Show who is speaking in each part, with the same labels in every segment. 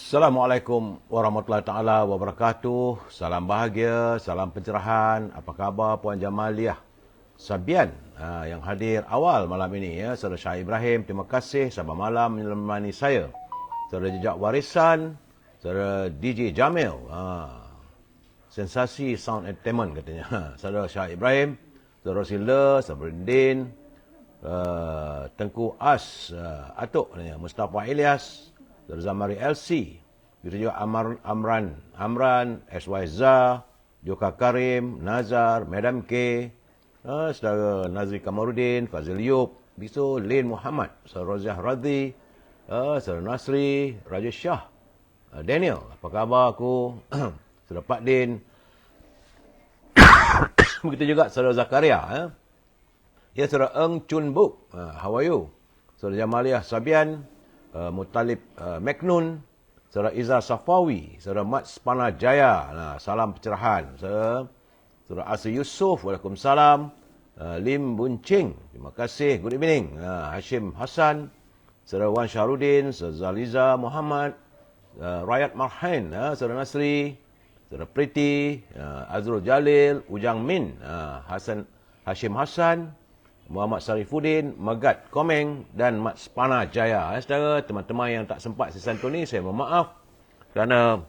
Speaker 1: Assalamualaikum warahmatullahi taala wabarakatuh. Salam bahagia, salam pencerahan. Apa khabar Puan Jamaliah Sabian yang hadir awal malam ini ya. Saudara Syah Ibrahim, terima kasih sahabat malam menemani saya. Saudara Jejak Warisan, saudara DJ Jamil, sensasi sound entertainment katanya. Saudara Syah Ibrahim, saudara Rosila, saudara Brindin, Tengku As, Atuk katanya, Mustafa Ilyas, saudara Zamari LC, begitu juga Amran, SY Zah, Joka Karim, Nazar, Madam K, saudara Nazri Kamarudin, Fazil Yub, bisu Lin Muhammad, saudara Roziah Radhi, saudara Nasri, Raja Shah, Daniel, apa khabar aku, saudara Pak Din, begitu juga saudara Zakaria, ya saudara Eng Chun Buk, how are you, saudara Jamaliah Sabian, Mutalib Meknun, saudara Izzah Safawi, saudara Mat Spana Jaya, salam pencerahan, saudara Asri Yusof, waalaikumsalam, Lim Buncing, terima kasih, good evening, Hashim Hassan, saudara Wan Syahrudin, saudara Zaliza Muhammad, Rayat Marhain, saudara Nasri, saudara Priti, Azrul Jalil, Ujang Min, Hashim Hassan, Muhammad Sarifuddin, Megat Komeng dan Mat Spana Jaya. Saudara, teman-teman yang tak sempat saya santuni, saya mohon maaf kerana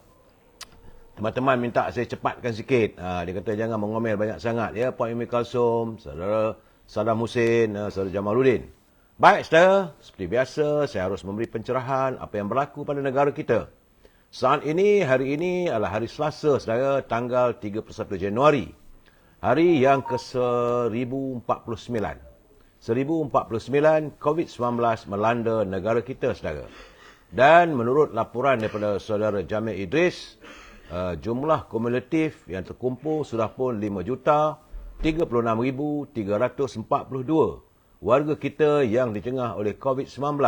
Speaker 1: teman-teman minta saya cepatkan sikit. Dia kata jangan mengomel banyak sangat. Ya, Puan Umi Kalsum, saudara Saddam Hussein, saudara Jamaluddin. Baik, saudara, seperti biasa saya harus memberi pencerahan apa yang berlaku pada negara kita. Saat ini, hari ini adalah hari Selasa, saudara, tanggal 31 Januari. Hari yang ke-1049. 1049, COVID-19 melanda negara kita, saudara. Dan menurut laporan daripada saudara Jamil Idris, jumlah kumulatif yang terkumpul sudah pun 5,36,342 warga kita yang dicengah oleh COVID-19.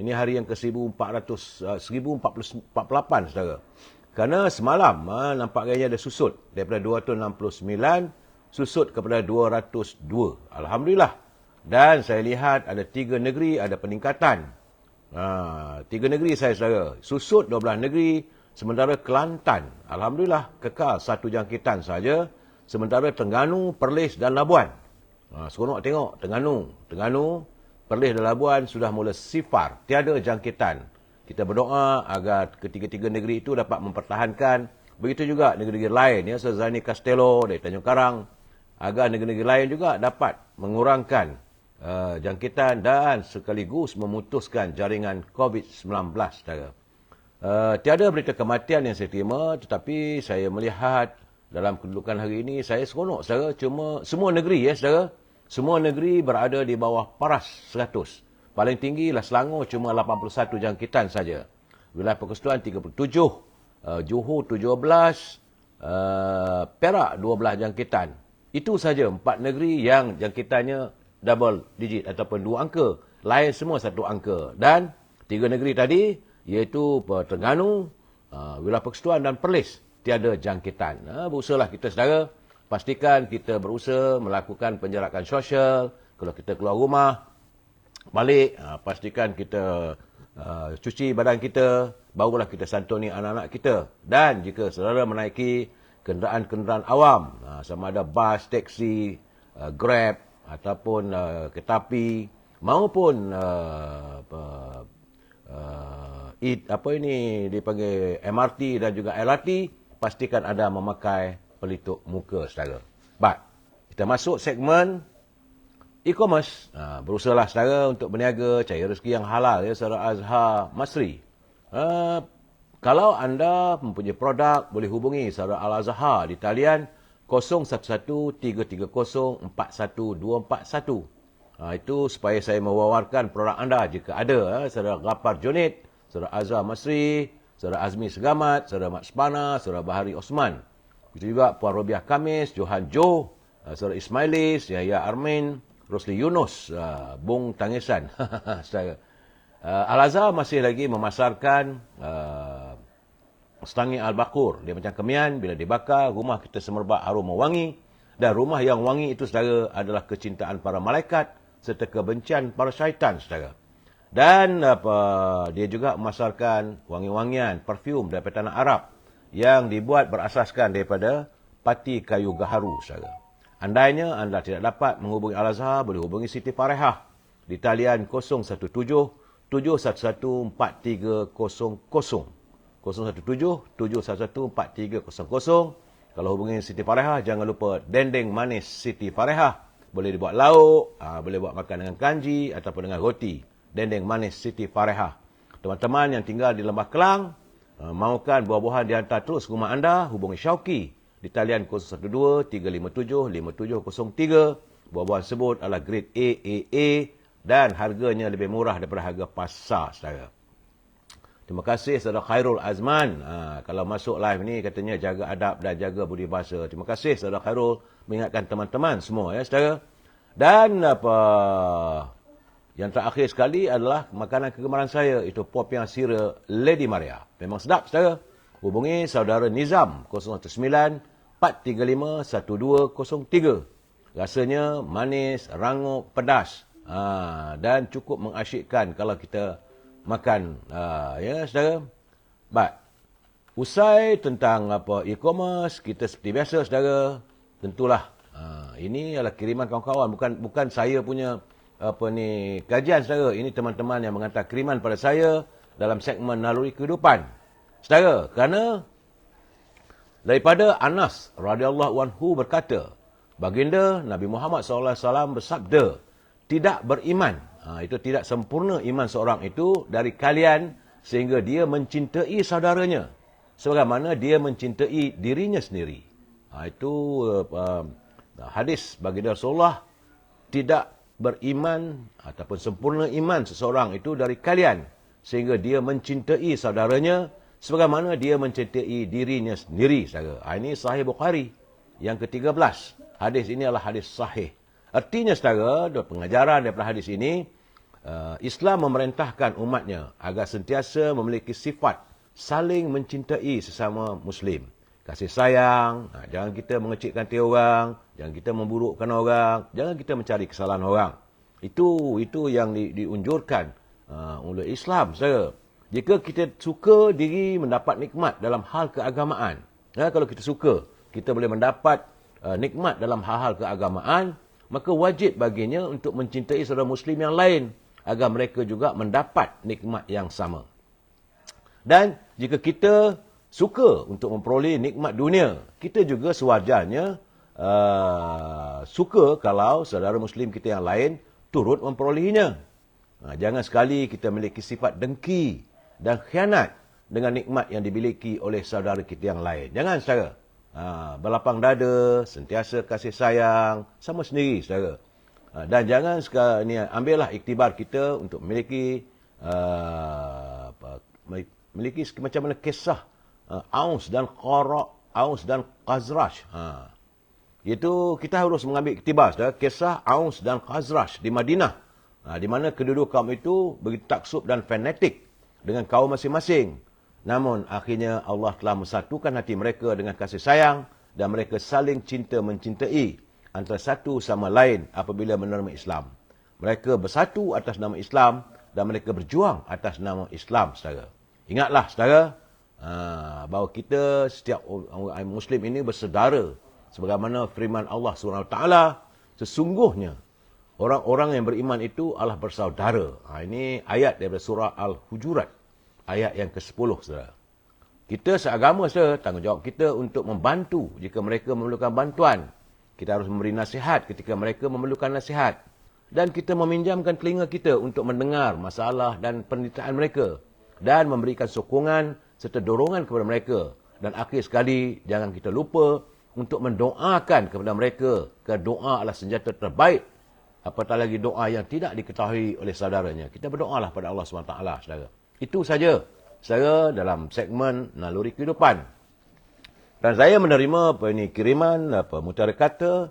Speaker 1: Ini hari yang ke-1048, saudara. Kerana semalam nampak gaya ada susut daripada 269 susut kepada 202. Alhamdulillah. Dan saya lihat ada 3 negeri ada peningkatan. 3 negeri saya, saudara. Susut 12 negeri, sementara Kelantan, alhamdulillah, kekal 1 jangkitan saja. Sementara Terengganu, Perlis dan Labuan. Seronok tengok Terengganu, Perlis dan Labuan sudah mula sifar, tiada jangkitan. Kita berdoa agar ketiga-tiga negeri itu dapat mempertahankan. Begitu juga negeri-negeri lain, ya, Zani Castello dari Tanjung Karang, agar negeri-negeri lain juga dapat mengurangkan jangkitan dan sekaligus memutuskan jaringan COVID-19, saudara. Tiada berita kematian yang saya terima, tetapi saya melihat dalam kedudukan hari ini, saya seronok, saudara. Cuma semua negeri, ya, saudara, semua negeri berada di bawah paras 100. Paling tinggi lah Selangor, cuma 81 jangkitan saja. Wilayah Persekutuan 37, Johor 17, Perak 12 jangkitan. Itu saja 4 negeri yang jangkitannya double digit ataupun 2 angka. Lain semua 1 angka. Dan 3 negeri tadi, iaitu Terengganu, Wilayah Persekutuan dan Perlis, tiada jangkitan. Berusahalah kita, saudara. Pastikan kita berusaha melakukan penjarakan sosial. Kalau kita keluar rumah, balik, pastikan kita cuci badan kita, barulah kita santuni anak-anak kita. Dan jika saudara menaiki kenderaan-kenderaan awam, sama ada bas, teksi, Grab, ataupun kereta api, maupun dipanggil MRT dan juga LRT, pastikan ada memakai pelitup muka, saudara. Baik, kita masuk segmen e-commerce. Berusahalah, saudara, untuk berniaga, cari rezeki yang halal, ya, saudara Azhar Masri. Kalau anda mempunyai produk, boleh hubungi saudara Al-Azhar di talian 0113304141. Itu supaya saya mewawarkan produk anda jika ada. Saudara Ghaffar Junid, saudara Azhar Masri, saudara Azmi Segamat, saudara Mat Spana, saudara Bahari Osman. Itu juga Puan Robiah Kamis, Johan Jo, saudara Ismailis, Yahya Armin, Rosli Yunus, Bung Tangisan. Al-Azhar masih lagi memasarkan Setangi Al-Bakur. Dia macam kemian, bila dibakar, rumah kita semerbak harum wangi. Dan rumah yang wangi itu, saudara, adalah kecintaan para malaikat serta kebencian para syaitan, saudara. Dan dia juga memasarkan wangi-wangian, parfum daripada tanah Arab yang dibuat berasaskan daripada pati kayu gaharu, saudara. Andainya anda tidak dapat menghubungi Al-Azhar, boleh hubungi Siti Farehah di talian 017 711 4300. 017 711 4300. Kalau hubungi Siti Farehah, jangan lupa dendeng manis Siti Farehah. Boleh dibuat lauk, boleh buat makan dengan kanji ataupun dengan roti. Dendeng manis Siti Farehah. Teman-teman yang tinggal di Lembah Kelang, mahukan buah-buahan dihantar terus ke rumah anda, hubungi Syauqi di talian 012 357 5703. Buah-buahan tersebut adalah grade AAA dan harganya lebih murah daripada harga pasar, saudara. Terima kasih saudara Khairul Azman. Kalau masuk live ni katanya jaga adab dan jaga budi bahasa. Terima kasih saudara Khairul mengingatkan teman-teman semua, ya saudara. Dan yang terakhir sekali adalah makanan kegemaran saya, itu popiah sira Lady Maria. Memang sedap, saudara. Hubungi saudara Nizam 019 435 1203. Rasanya manis, rangup, pedas. Dan cukup mengasyikkan kalau kita makan. Ya, saudara. Usai tentang e-commerce, kita seperti biasa, saudara. Tentulah. Ini adalah kiriman kawan-kawan. Bukan saya punya kajian, saudara. Ini teman-teman yang menghantar kiriman pada saya dalam segmen Naluri Kehidupan. Saudara, kerana daripada Anas radhiyallahu anhu berkata, baginda Nabi Muhammad SAW bersabda, tidak beriman, itu tidak sempurna iman seorang itu dari kalian sehingga dia mencintai saudaranya sebagaimana dia mencintai dirinya sendiri. Itu hadis baginda Rasulullah, tidak beriman ataupun sempurna iman seseorang itu dari kalian sehingga dia mencintai saudaranya sebagaimana dia mencintai dirinya sendiri, saudara. Ini Sahih Bukhari yang ke-13. Hadis ini adalah hadis sahih. Artinya, saudara, pengajaran daripada hadis ini, Islam memerintahkan umatnya agar sentiasa memiliki sifat saling mencintai sesama Muslim. Kasih sayang, jangan kita mengecilkan hati orang, jangan kita memburukkan orang, jangan kita mencari kesalahan orang. Itu yang diunjurkan oleh Islam, saudara. Jika kita suka diri mendapat nikmat dalam hal keagamaan, kalau kita suka, kita boleh mendapat nikmat dalam hal-hal keagamaan, maka wajib baginya untuk mencintai saudara Muslim yang lain agar mereka juga mendapat nikmat yang sama. Dan jika kita suka untuk memperoleh nikmat dunia, kita juga sewajarnya suka kalau saudara Muslim kita yang lain turut memperolehinya. Jangan sekali kita memiliki sifat dengki dan khianat dengan nikmat yang dimiliki oleh saudara kita yang lain. Jangan, saudara. Berlapang dada, sentiasa kasih sayang, sama sendiri, saudara. Dan jangan ambillah iktibar kita untuk memiliki macam mana kisah Aus dan Khazraj. Itu kita harus mengambil iktibar, saudara. Kisah Aus dan Khazraj di Madinah. Di mana kedua-dua kaum itu begitu taksub dan fanatik dengan kaum masing-masing. Namun akhirnya Allah telah mensatukan hati mereka dengan kasih sayang dan mereka saling cinta mencintai antara satu sama lain apabila menerima Islam. Mereka bersatu atas nama Islam dan mereka berjuang atas nama Islam, saudara. Ingatlah, saudara, bahawa kita setiap orang Muslim ini bersaudara sebagaimana firman Allah SWT, sesungguhnya orang-orang yang beriman itu adalah bersaudara. Ini ayat daripada surah Al-Hujurat. Ayat yang ke-10, saudara. Kita seagama, saudara, tanggungjawab kita untuk membantu jika mereka memerlukan bantuan. Kita harus memberi nasihat ketika mereka memerlukan nasihat. Dan kita meminjamkan telinga kita untuk mendengar masalah dan penderitaan mereka. Dan memberikan sokongan serta dorongan kepada mereka. Dan akhir sekali, jangan kita lupa untuk mendoakan kepada mereka. Kerana doa adalah senjata terbaik. Apatah lagi doa yang tidak diketahui oleh saudaranya. Kita berdoalah pada Allah SWT, saudara. Itu saja, saudara, dalam segmen Naluri Kehidupan. Dan saya menerima kiriman, mutiara kata,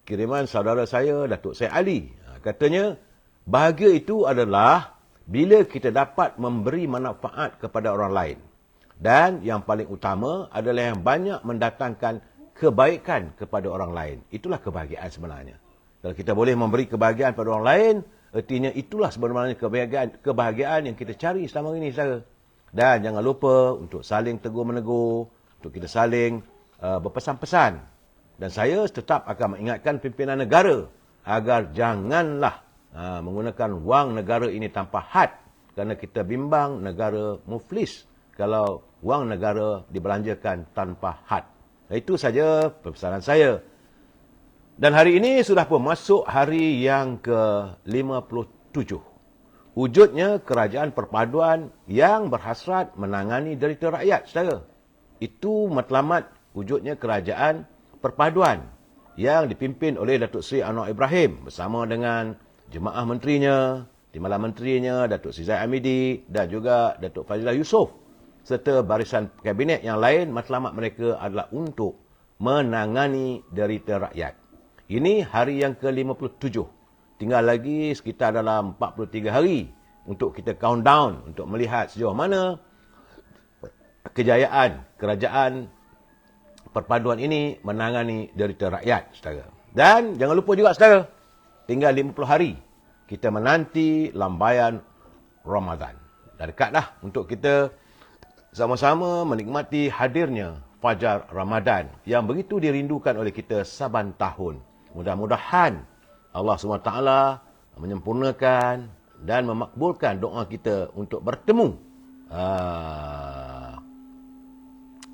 Speaker 1: kiriman saudara saya, Datuk Syed Ali. Katanya, bahagia itu adalah bila kita dapat memberi manfaat kepada orang lain. Dan yang paling utama adalah yang banyak mendatangkan kebaikan kepada orang lain. Itulah kebahagiaan sebenarnya. Kalau kita boleh memberi kebahagiaan pada orang lain, Artinya itulah sebenarnya kebahagiaan yang kita cari selama ini, saudara. Dan jangan lupa untuk saling tegur-menegur, untuk kita saling berpesan-pesan. Dan saya tetap akan mengingatkan pimpinan negara agar janganlah menggunakan wang negara ini tanpa had, kerana kita bimbang negara muflis kalau wang negara dibelanjakan tanpa had. Itu saja pesanan saya. Dan hari ini sudah pun masuk hari yang ke-57. Wujudnya kerajaan perpaduan yang berhasrat menangani derita rakyat, saudara. Itu matlamat wujudnya kerajaan perpaduan yang dipimpin oleh Datuk Seri Anwar Ibrahim bersama dengan jemaah menterinya, timbalan menterinya, Datuk Seri Zahid Hamidi dan juga Datuk Fazlilah Yusof serta barisan kabinet yang lain. Matlamat mereka adalah untuk menangani derita rakyat. Ini hari yang ke-57. Tinggal lagi sekitar dalam 43 hari untuk kita countdown untuk melihat sejauh mana kejayaan kerajaan perpaduan ini menangani derita rakyat, saudara. Dan jangan lupa juga, saudara, tinggal 50 hari kita menanti lambaian Ramadan. Dah dekat dah untuk kita sama-sama menikmati hadirnya Fajar Ramadan yang begitu dirindukan oleh kita saban tahun. Mudah-mudahan Allah SWT menyempurnakan dan memakbulkan doa kita untuk bertemu.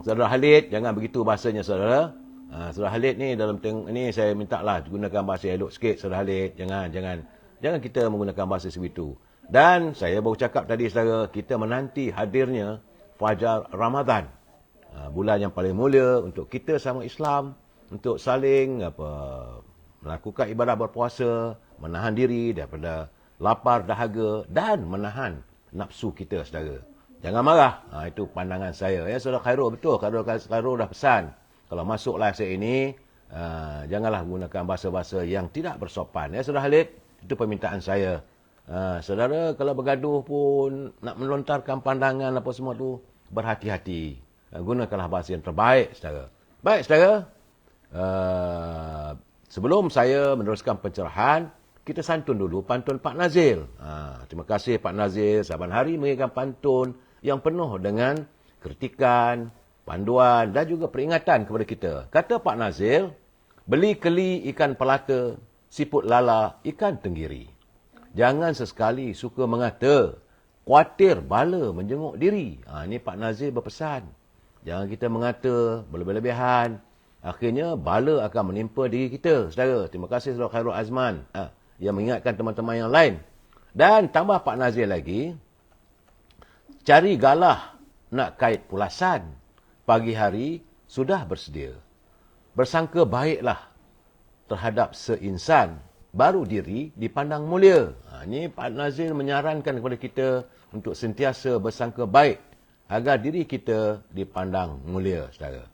Speaker 1: Saudara Khalid, jangan begitu bahasanya, saudara. Saudara Khalid ni dalam ni saya minta lah gunakan bahasa elok sikit, saudara Khalid. Jangan kita menggunakan bahasa segitu. Dan saya baru cakap tadi, saudara, kita menanti hadirnya Fajar Ramadan. Bulan yang paling mulia untuk kita sama Islam, untuk saling melakukan ibadah berpuasa, menahan diri daripada lapar, dahaga dan menahan nafsu kita, saudara. Jangan marah. Itu pandangan saya. Ya, saudara Khairul, betul. Khairul dah pesan. Kalau masuk live saya ini, janganlah gunakan bahasa-bahasa yang tidak bersopan. Ya, saudara Khalid, itu permintaan saya. Saudara, kalau bergaduh pun, nak melontarkan pandangan apa semua tu, berhati-hati. Gunakanlah bahasa yang terbaik, saudara. Baik, saudara. Sebelum saya meneruskan pencerahan, kita santun dulu pantun Pak Nazil. Terima kasih Pak Nazil, saban hari mengirimkan pantun yang penuh dengan kritikan, panduan dan juga peringatan kepada kita. Kata Pak Nazil, beli keli ikan pelata, siput lala ikan tenggiri. Jangan sesekali suka mengata, khawatir bala menjenguk diri. Ini Pak Nazil berpesan. Jangan kita mengata berlebih-lebihan. Akhirnya bala akan menimpa diri kita, saudara. Terima kasih saudara Khairul Azman yang mengingatkan teman-teman yang lain. Dan tambah Pak Nazir lagi, cari galah nak kait pulasan, pagi hari sudah bersedia. Bersangka baiklah terhadap seinsan, baru diri dipandang mulia. Ini Pak Nazir menyarankan kepada kita untuk sentiasa bersangka baik agar diri kita dipandang mulia, saudara.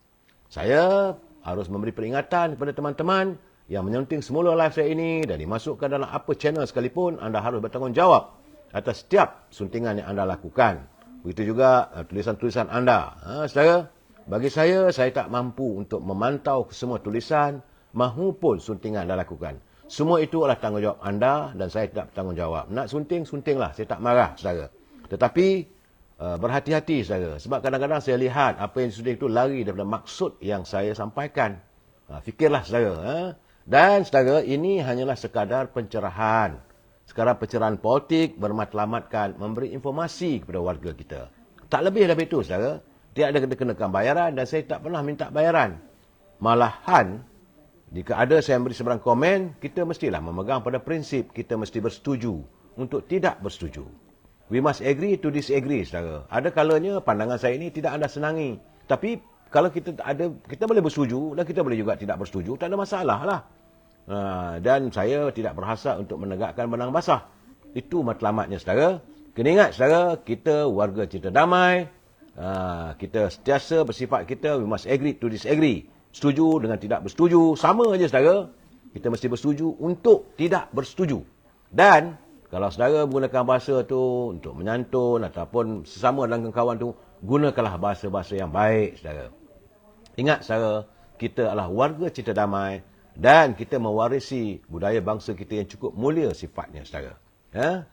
Speaker 1: Saya harus memberi peringatan kepada teman-teman yang menyunting semula live saya ini dan dimasukkan dalam apa channel sekalipun, anda harus bertanggungjawab atas setiap suntingan yang anda lakukan. Begitu juga tulisan-tulisan anda. Saudara, bagi saya tak mampu untuk memantau semua tulisan mahupun suntingan anda lakukan. Semua itu adalah tanggungjawab anda dan saya tidak bertanggungjawab. Nak sunting, suntinglah. Saya tak marah, saudara. Tetapi berhati-hati, saudara. Sebab kadang-kadang saya lihat apa yang disunting itu lari daripada maksud yang saya sampaikan. Fikirlah, saudara. Dan, saudara, ini hanyalah sekadar pencerahan. Sekarang pencerahan politik bermatlamatkan memberi informasi kepada warga kita. Tak lebih dari itu, saudara. Tidak ada kenakan bayaran dan saya tak pernah minta bayaran. Malahan, jika ada saya memberi sebarang komen, kita mestilah memegang pada prinsip kita mesti bersetuju untuk tidak bersetuju. We must agree to disagree, saudara. Ada kalanya pandangan saya ini tidak anda senangi. Tapi kalau kita boleh bersetuju dan kita boleh juga tidak bersetuju, tak ada masalah lah. Dan saya tidak berhasrat untuk menegakkan benang basah. Itu matlamatnya, saudara. Kena ingat, saudara, kita warga cinta damai. Kita sentiasa bersifat kita, we must agree to disagree. Setuju dengan tidak bersetuju, sama aja, saudara. Kita mesti bersetuju untuk tidak bersetuju. Dan kalau saudara menggunakan bahasa tu untuk menyantun ataupun sesama dengan kawan tu, gunakanlah bahasa-bahasa yang baik, saudara. Ingat, saudara, kita adalah warga cinta damai dan kita mewarisi budaya bangsa kita yang cukup mulia sifatnya, saudara. Ya?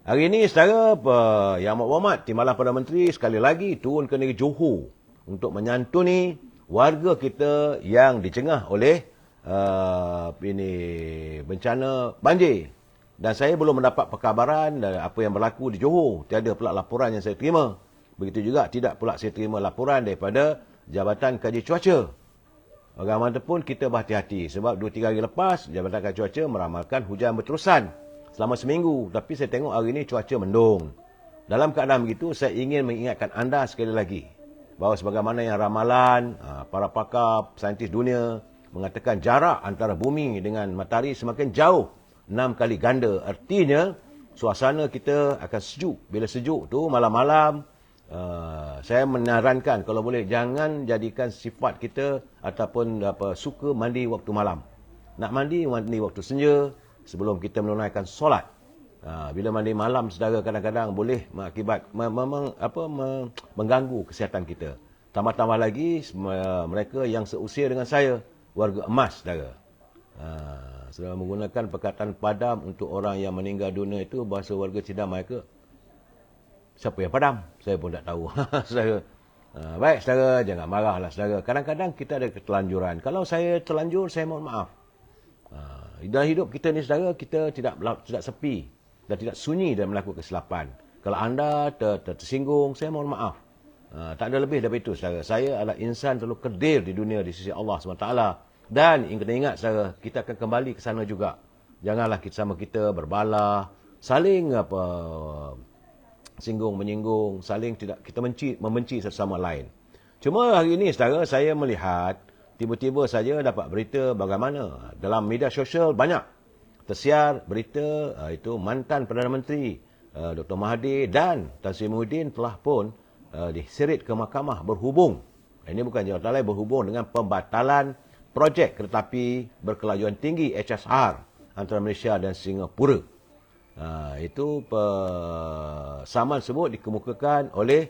Speaker 1: Hari ini saudara Yang Amat Berhormat Timbalan Perdana Menteri sekali lagi turun ke negeri Johor untuk menyantuni warga kita yang dicengah oleh ini bencana banjir. Dan saya belum mendapat perkabaran apa yang berlaku di Johor. Tiada pula laporan yang saya terima. Begitu juga tidak pula saya terima laporan daripada Jabatan Kaji Cuaca. Bagaimanapun kita berhati-hati sebab 2-3 hari lepas Jabatan Kaji Cuaca meramalkan hujan berterusan selama seminggu. Tapi saya tengok hari ini cuaca mendung. Dalam keadaan begitu, saya ingin mengingatkan anda sekali lagi bahawa sebagaimana yang ramalan para pakar saintis dunia mengatakan jarak antara bumi dengan matahari semakin jauh, 6 kali ganda. Artinya suasana kita akan sejuk. Bila sejuk tu malam-malam, saya menyarankan kalau boleh jangan jadikan sifat kita ataupun suka mandi waktu malam. Nak mandi waktu senja sebelum kita menunaikan solat. Bila mandi malam saudara kadang-kadang boleh mengganggu kesihatan kita. Tambah-tambah lagi mereka yang seusia dengan saya, warga emas saudara. Sudah menggunakan perkataan padam untuk orang yang meninggal dunia itu, bahasa warga Cidamai ke? Siapa yang padam? Saya pun tak tahu. Saudara. Baik saudara, jangan marahlah saudara. Kadang-kadang kita ada ketelanjuran. Kalau saya terlanjur, saya mohon maaf. Dalam hidup kita ni saudara, kita tidak sepi dan tidak sunyi dalam melakukan kesilapan. Kalau anda tersinggung, saya mohon maaf. Tak ada lebih daripada itu saudara. Saya adalah insan terlalu kedil di dunia di sisi Allah SWT. Dan kena ingat saudara, kita akan kembali ke sana juga. Janganlah kita sama kita berbalah, saling singgung menyinggung, saling tidak kita membenci satu sama lain. Cuma hari ini saudara, saya melihat tiba-tiba saja dapat berita bagaimana dalam media sosial banyak tersiar berita itu mantan Perdana Menteri Dr. Mahathir dan Tan Sri Muhyiddin telah pun diseret ke mahkamah berhubung. Ini bukan jawatan lain, berhubung dengan pembatalan projek keretapi berkelajuan tinggi HSR antara Malaysia dan Singapura. Itu saman tersebut dikemukakan oleh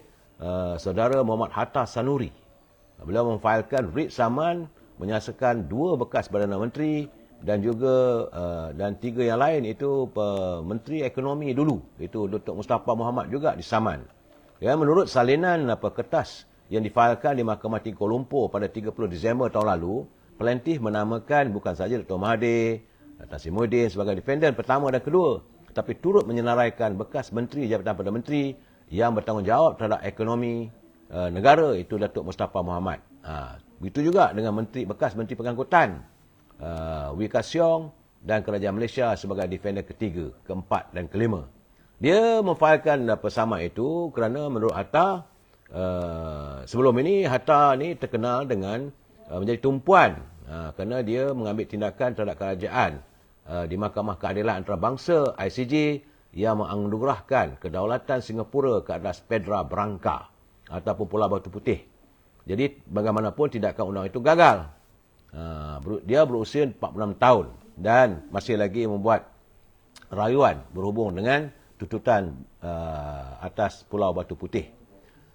Speaker 1: saudara Muhammad Hatta Sanuri. Beliau memfailkan writ saman menyaksikan 2 bekas Perdana Menteri dan juga dan 3 yang lain itu Menteri Ekonomi dulu, itu Dr. Mustafa Mohamed juga disaman. Ya, menurut salinan kertas yang difailkan di Mahkamah Tinggi Kuala Lumpur pada 30 Disember tahun lalu, pelantik menamakan bukan saja Dr. Mahathir, Tan Sri Muhyiddin sebagai defendant pertama dan kedua, tetapi turut menyenaraikan bekas Menteri Jabatan Perdana Menteri yang bertanggungjawab terhadap ekonomi negara, itu Datuk Mustafa Mohamed. Begitu juga dengan bekas Menteri Pengangkutan Wee Ka Siong dan Kerajaan Malaysia sebagai defendant ketiga, keempat dan kelima. Dia memfailkan persamaan itu kerana menurut Hatta, sebelum ini Hatta ni terkenal dengan menjadi tumpuan kerana dia mengambil tindakan terhadap kerajaan di Mahkamah Keadilan Antarabangsa ICJ yang menganugerahkan kedaulatan Singapura ke atas Petra Branca ataupun Pulau Batu Putih. Jadi bagaimanapun tindakan undang itu gagal. Dia berusia 46 tahun dan masih lagi membuat rayuan berhubung dengan tuntutan atas Pulau Batu Putih.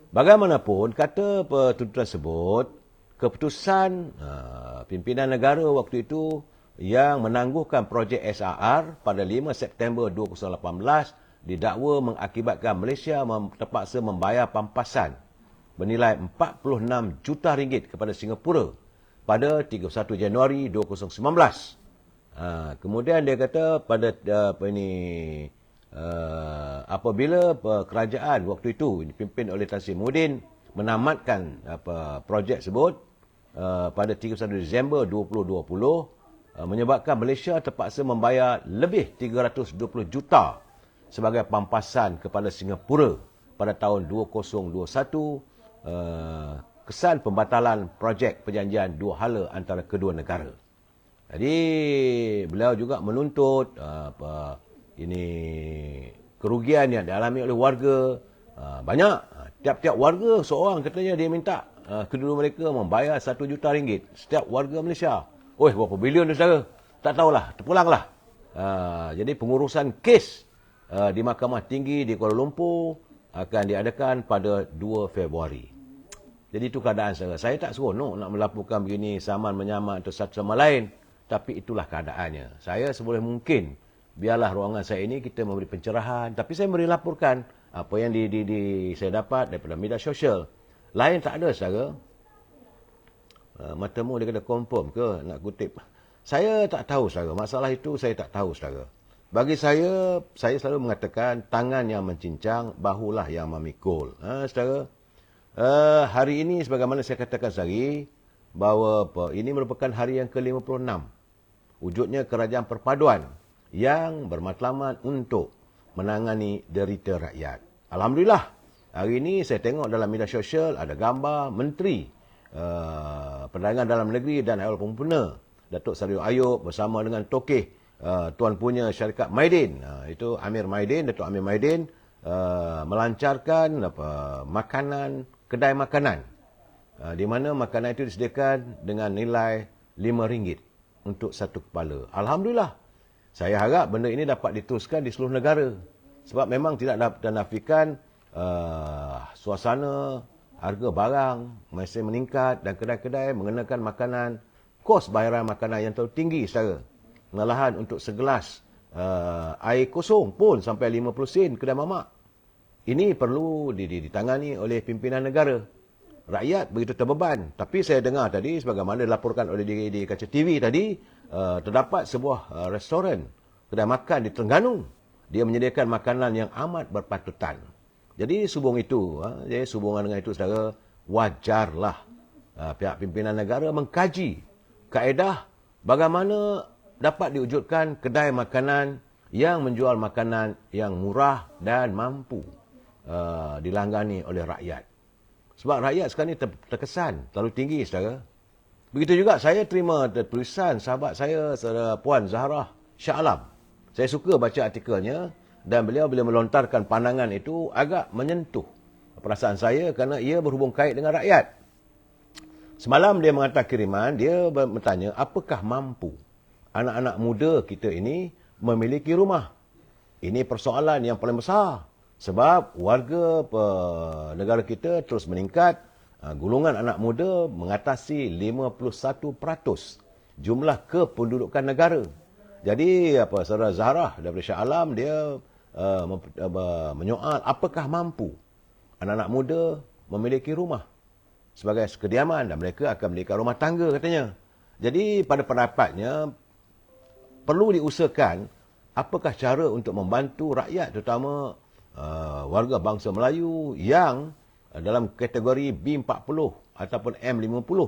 Speaker 1: Bagaimanapun, kata tuntutan tersebut, keputusan pimpinan negara waktu itu yang menangguhkan projek SRR pada 5 September 2018 didakwa mengakibatkan Malaysia terpaksa membayar pampasan bernilai 46 juta ringgit kepada Singapura pada 31 Januari 2019. Kemudian dia kata pada apabila kerajaan waktu itu dipimpin oleh Tan Sri Muhyiddin menamatkan projek tersebut pada 31 Disember 2020, menyebabkan Malaysia terpaksa membayar lebih 320 juta sebagai pampasan kepada Singapura pada tahun 2021, kesan pembatalan projek perjanjian dua hala antara kedua negara. Jadi beliau juga menuntut kerugian yang dialami oleh warga banyak. Tiap-tiap warga seorang katanya dia minta kedua mereka membayar 1 juta ringgit setiap warga Malaysia. Berapa bilion tu saudara? Tak tahulah, terpulanglah. Jadi pengurusan kes di Mahkamah Tinggi di Kuala Lumpur akan diadakan pada 2 Februari. Jadi itu keadaan saudara. Saya tak seronok nak melaporkan begini saman menyaman atau satu sama lain. Tapi itulah keadaannya. Saya seboleh mungkin biarlah ruangan saya ini kita memberi pencerahan. Tapi saya memberi laporkan apa yang saya dapat daripada media sosial. Lain tak ada, saudara. Matamu dia kena confirm ke nak kutip. Saya tak tahu, saudara. Masalah itu saya tak tahu, saudara. Bagi saya selalu mengatakan tangan yang mencincang, bahulah yang memikul. Saudara. Hari ini sebagaimana saya katakan tadi, bahawa ini merupakan hari yang ke-56. Wujudnya kerajaan perpaduan yang bermatlamat untuk menangani derita rakyat. Alhamdulillah, hari ini saya tengok dalam media sosial ada gambar Menteri Perdagangan Dalam Negeri dan Awal Pemuda, Datuk Seri Ayub bersama dengan tokeh tuan punya syarikat Maidin. Itu Amir Maidin, Datuk Amir Maidin melancarkan makanan, kedai makanan. Di mana makanan itu disediakan dengan nilai RM5 untuk satu kepala. Alhamdulillah. Saya harap benda ini dapat diteruskan di seluruh negara. Sebab memang tidak dapat dinafikan suasana harga barang masih meningkat dan kedai-kedai mengenakan makanan, kos bayaran makanan yang terlalu tinggi secara. Malahan untuk segelas air kosong pun sampai 50 sen kedai mamak. Ini perlu ditangani oleh pimpinan negara. Rakyat begitu terbeban. Tapi saya dengar tadi, sebagaimana dilaporkan oleh di kaca TV tadi, terdapat sebuah restoran, kedai makan di Terengganu. Dia menyediakan makanan yang amat berpatutan. Jadi sehubungan dengan itu, saudara, wajarlah pihak pimpinan negara mengkaji kaedah bagaimana dapat diwujudkan kedai makanan yang menjual makanan yang murah dan mampu dilanggani oleh rakyat. Sebab rakyat sekarang ni terkesan terlalu tinggi, saudara. Begitu juga saya terima tulisan sahabat saya, saudara Puan Zahrah Shah Alam. Saya suka baca artikelnya dan beliau bila melontarkan pandangan itu agak menyentuh perasaan saya kerana ia berhubung kait dengan rakyat. Semalam dia menghantar kiriman, dia bertanya apakah mampu anak-anak muda kita ini memiliki rumah. Ini persoalan yang paling besar. Sebab warga negara kita terus meningkat, golongan anak muda mengatasi 51% jumlah kependudukan negara. Jadi saudara Zahrah daripada Shah Alam, dia menyoal apakah mampu anak-anak muda memiliki rumah sebagai kediaman dan mereka akan mendirikan rumah tangga, katanya. Jadi pada pendapatnya perlu diusahakan apakah cara untuk membantu rakyat, terutama warga bangsa Melayu yang dalam kategori B40 ataupun M50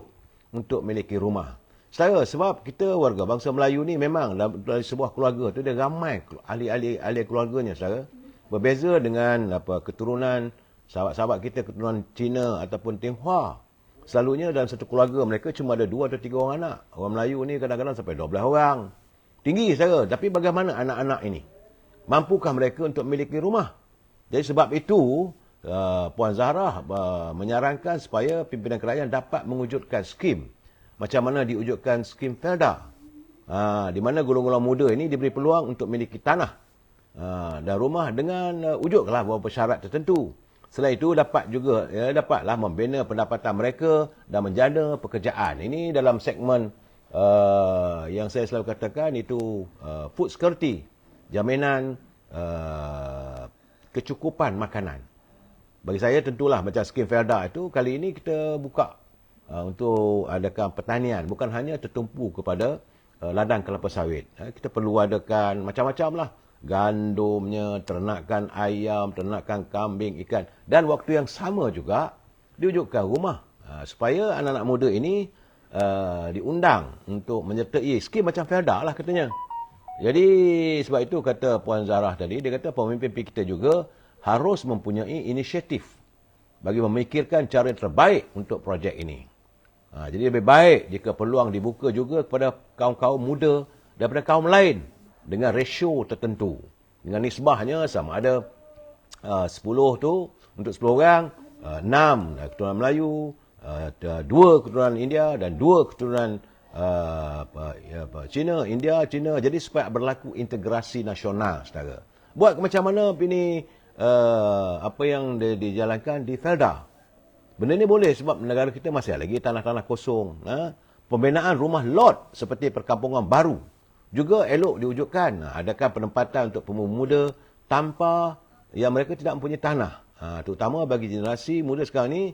Speaker 1: untuk memiliki rumah. Sebab kita warga bangsa Melayu ni memang dari sebuah keluarga tu dia ramai ahli keluarganya, saudara. Berbeza dengan keturunan sahabat-sahabat kita, keturunan Cina ataupun Tionghoa. Selalunya dalam satu keluarga mereka cuma ada 2 atau 3 orang anak. Orang Melayu ni kadang-kadang sampai 12 orang. Tinggi, saudara. Tapi bagaimana anak-anak ini? Mampukah mereka untuk memiliki rumah? Jadi sebab itu, Puan Zahrah menyarankan supaya pimpinan kerajaan dapat mewujudkan skim. Macam mana diwujudkan skim Felda. Di mana golongan muda ini diberi peluang untuk memiliki tanah dan rumah dengan wujudlah beberapa syarat tertentu. Selain itu, dapatlah membina pendapatan mereka dan menjana pekerjaan. Ini dalam segmen yang saya selalu katakan itu food security, jaminan kecukupan makanan. Bagi saya tentulah macam skim Felda itu kali ini kita buka untuk adakan pertanian, bukan hanya tertumpu kepada ladang kelapa sawit. Kita perlu adakan macam-macam lah. Gandumnya, ternakan ayam, ternakan kambing, ikan. Dan waktu yang sama juga diwujudkan rumah supaya anak-anak muda ini diundang untuk menyertai skim macam Felda lah, katanya. Jadi sebab itu kata Puan Zahrah tadi, dia kata pemimpin kita juga harus mempunyai inisiatif bagi memikirkan cara yang terbaik untuk projek ini. Jadi lebih baik jika peluang dibuka juga kepada kaum-kaum muda daripada kaum lain dengan rasio tertentu. Dengan nisbahnya sama ada 10 tu untuk 10 orang, 6 keturunan Melayu, 2 keturunan India dan 2 keturunan Cina, India, Cina. Jadi supaya berlaku integrasi nasional, saudara. Buat macam mana ini apa yang dijalankan di Felda. Benda ni boleh sebab negara kita masih lagi tanah-tanah kosong. Pembinaan rumah lot seperti perkampungan baru juga elok diwujudkan. Adakah penempatan untuk pemuda tanpa yang mereka tidak mempunyai tanah. Terutama bagi generasi muda sekarang ni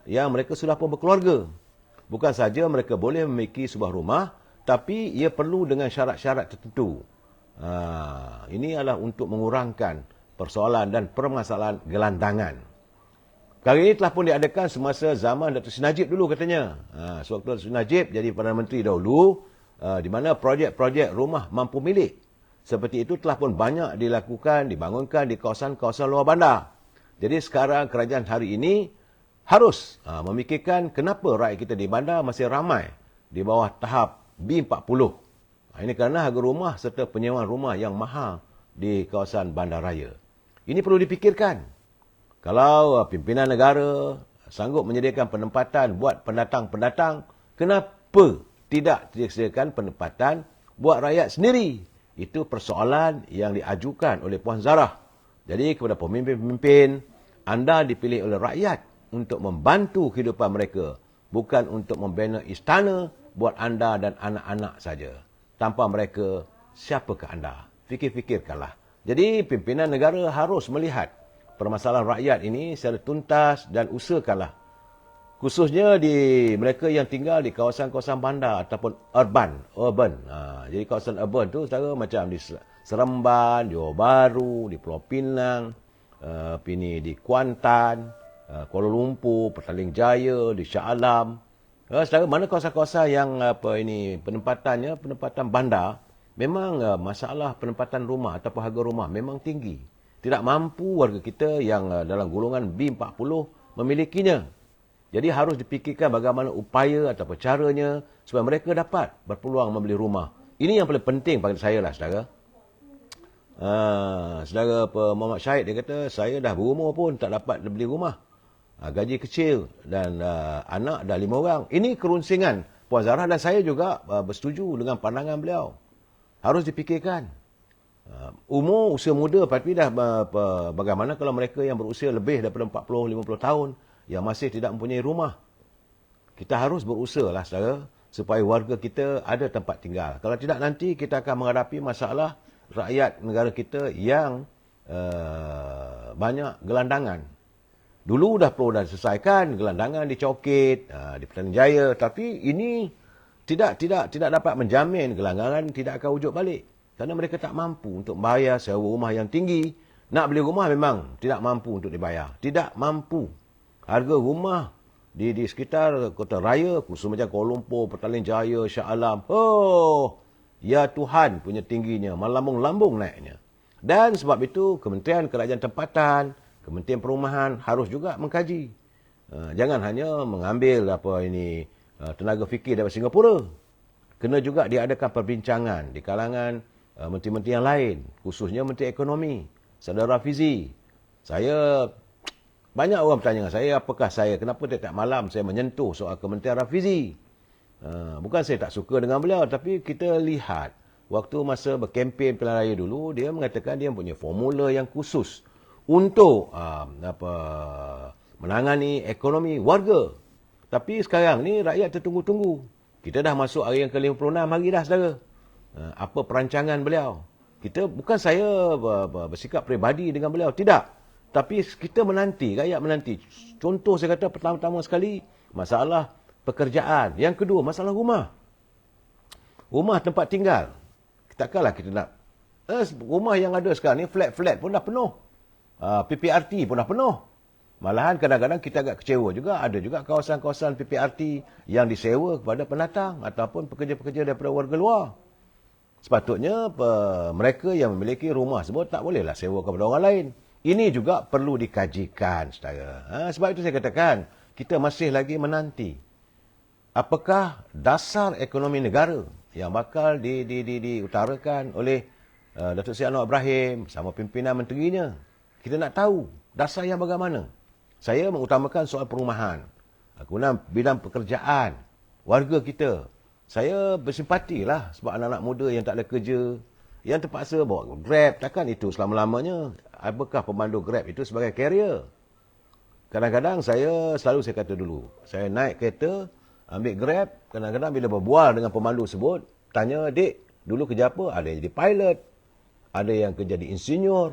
Speaker 1: yang mereka sudah pun berkeluarga. Bukan saja mereka boleh memiliki sebuah rumah, tapi ia perlu dengan syarat-syarat tertentu. Ini adalah untuk mengurangkan persoalan dan permasalahan gelandangan. Kali ini telah pun diadakan semasa zaman Datuk Seri Najib dulu katanya. Sewaktu Datuk Seri Najib jadi Perdana Menteri dahulu, di mana projek-projek rumah mampu milik seperti itu telah pun banyak dilakukan, dibangunkan di kawasan-kawasan luar bandar. Jadi sekarang kerajaan hari ini harus memikirkan kenapa rakyat kita di bandar masih ramai di bawah tahap B40. Ini kerana harga rumah serta penyewaan rumah yang mahal di kawasan bandaraya. Ini perlu dipikirkan. Kalau pimpinan negara sanggup menyediakan penempatan buat pendatang-pendatang, kenapa tidak disediakan penempatan buat rakyat sendiri? Itu persoalan yang diajukan oleh Puan Zarah. Jadi kepada pemimpin-pemimpin, anda dipilih oleh rakyat untuk membantu kehidupan mereka, bukan untuk membina istana buat anda dan anak-anak saja. Tanpa mereka, siapakah anda? Fikir-fikirkanlah. Jadi pimpinan negara harus melihat permasalahan rakyat ini secara tuntas dan usahakanlah. Khususnya di mereka yang tinggal di kawasan-kawasan bandar ataupun urban. Jadi kawasan urban tu setara macam di Seremban, di Johor Bahru, di Pulau Pinang, di Kuantan, Kuala Lumpur, Petaling Jaya, di Shah Alam. Setara mana kawasan-kawasan yang penempatan bandar, memang masalah penempatan rumah ataupun harga rumah memang tinggi. Tidak mampu warga kita yang dalam golongan B40 memilikinya. Jadi harus dipikirkan bagaimana upaya ataupun caranya supaya mereka dapat berpeluang membeli rumah. Ini yang paling penting bagi saya lah, saudara. Saudara Muhammad Syahid, dia kata, saya dah berumur pun tak dapat beli rumah. Gaji kecil dan anak dah 5 orang. Ini kerunsingan Puan Zarah dan saya juga bersetuju dengan pandangan beliau. Harus dipikirkan. Usia muda, tapi dah bagaimana kalau mereka yang berusia lebih daripada 40-50 tahun yang masih tidak mempunyai rumah. Kita harus berusaha lah, saudara, supaya warga kita ada tempat tinggal. Kalau tidak, nanti kita akan menghadapi masalah rakyat negara kita yang banyak gelandangan. Dulu dah selesaikan gelandangan di Cokit, di Petaling Jaya, tapi ini tidak dapat menjamin gelandangan tidak akan wujud balik. Kerana mereka tak mampu untuk membayar sewa rumah yang tinggi. Nak beli rumah memang tidak mampu untuk dibayar. Tidak mampu. Harga rumah di sekitar kota raya, khusus macam Kuala Lumpur, Petaling Jaya, Shah Alam, ya Tuhan punya tingginya, melambung-lambung naiknya. Dan sebab itu, Kementerian Kerajaan Tempatan, Kementerian Perumahan harus juga mengkaji. Jangan hanya mengambil tenaga fikir daripada Singapura. Kena juga diadakan perbincangan di kalangan menteri-menteri yang lain, khususnya Menteri Ekonomi, Saudara Fizi. Banyak orang bertanya dengan saya, kenapa tiap-tiap malam saya menyentuh soal Kementerian Rafizi. Bukan saya tak suka dengan beliau, tapi kita lihat, waktu masa berkempen pilihan raya dulu, dia mengatakan dia punya formula yang khusus untuk menangani ekonomi warga. Tapi sekarang ni rakyat tertunggu-tunggu. Kita dah masuk hari yang ke-56 hari dah, saudara. Apa perancangan beliau? Bukan saya bersikap peribadi dengan beliau, tidak. Tapi kita menanti, rakyat menanti. Contoh saya kata pertama-tama sekali, masalah pekerjaan. Yang kedua, masalah rumah. Rumah tempat tinggal. Takkanlah kita nak. Rumah yang ada sekarang ni, flat-flat pun dah penuh. PPRT pun dah penuh. Malahan kadang-kadang kita agak kecewa juga. Ada juga kawasan-kawasan PPRT yang disewa kepada pendatang ataupun pekerja-pekerja daripada warga luar. Sepatutnya mereka yang memiliki rumah tersebut tak bolehlah sewa kepada orang lain. Ini juga perlu dikajikan, saudara. Sebab itu saya katakan, kita masih lagi menanti. Apakah dasar ekonomi negara yang bakal diutarakan oleh Datuk Seri Anwar Ibrahim bersama pimpinan menterinya? Kita nak tahu dasar yang bagaimana. Saya mengutamakan soal perumahan, kemudian bidang pekerjaan, warga kita. Saya bersimpatilah sebab anak-anak muda yang tak ada kerja, yang terpaksa bawa Grab, takkan itu selama-lamanya. Apakah pemandu Grab itu sebagai carrier? Kadang-kadang saya kata dulu, saya naik kereta, ambil Grab, kadang-kadang bila berbual dengan pemandu tersebut, tanya, "Dik, Dulu kerja apa? Ada yang jadi pilot, ada yang kerja di insinyur,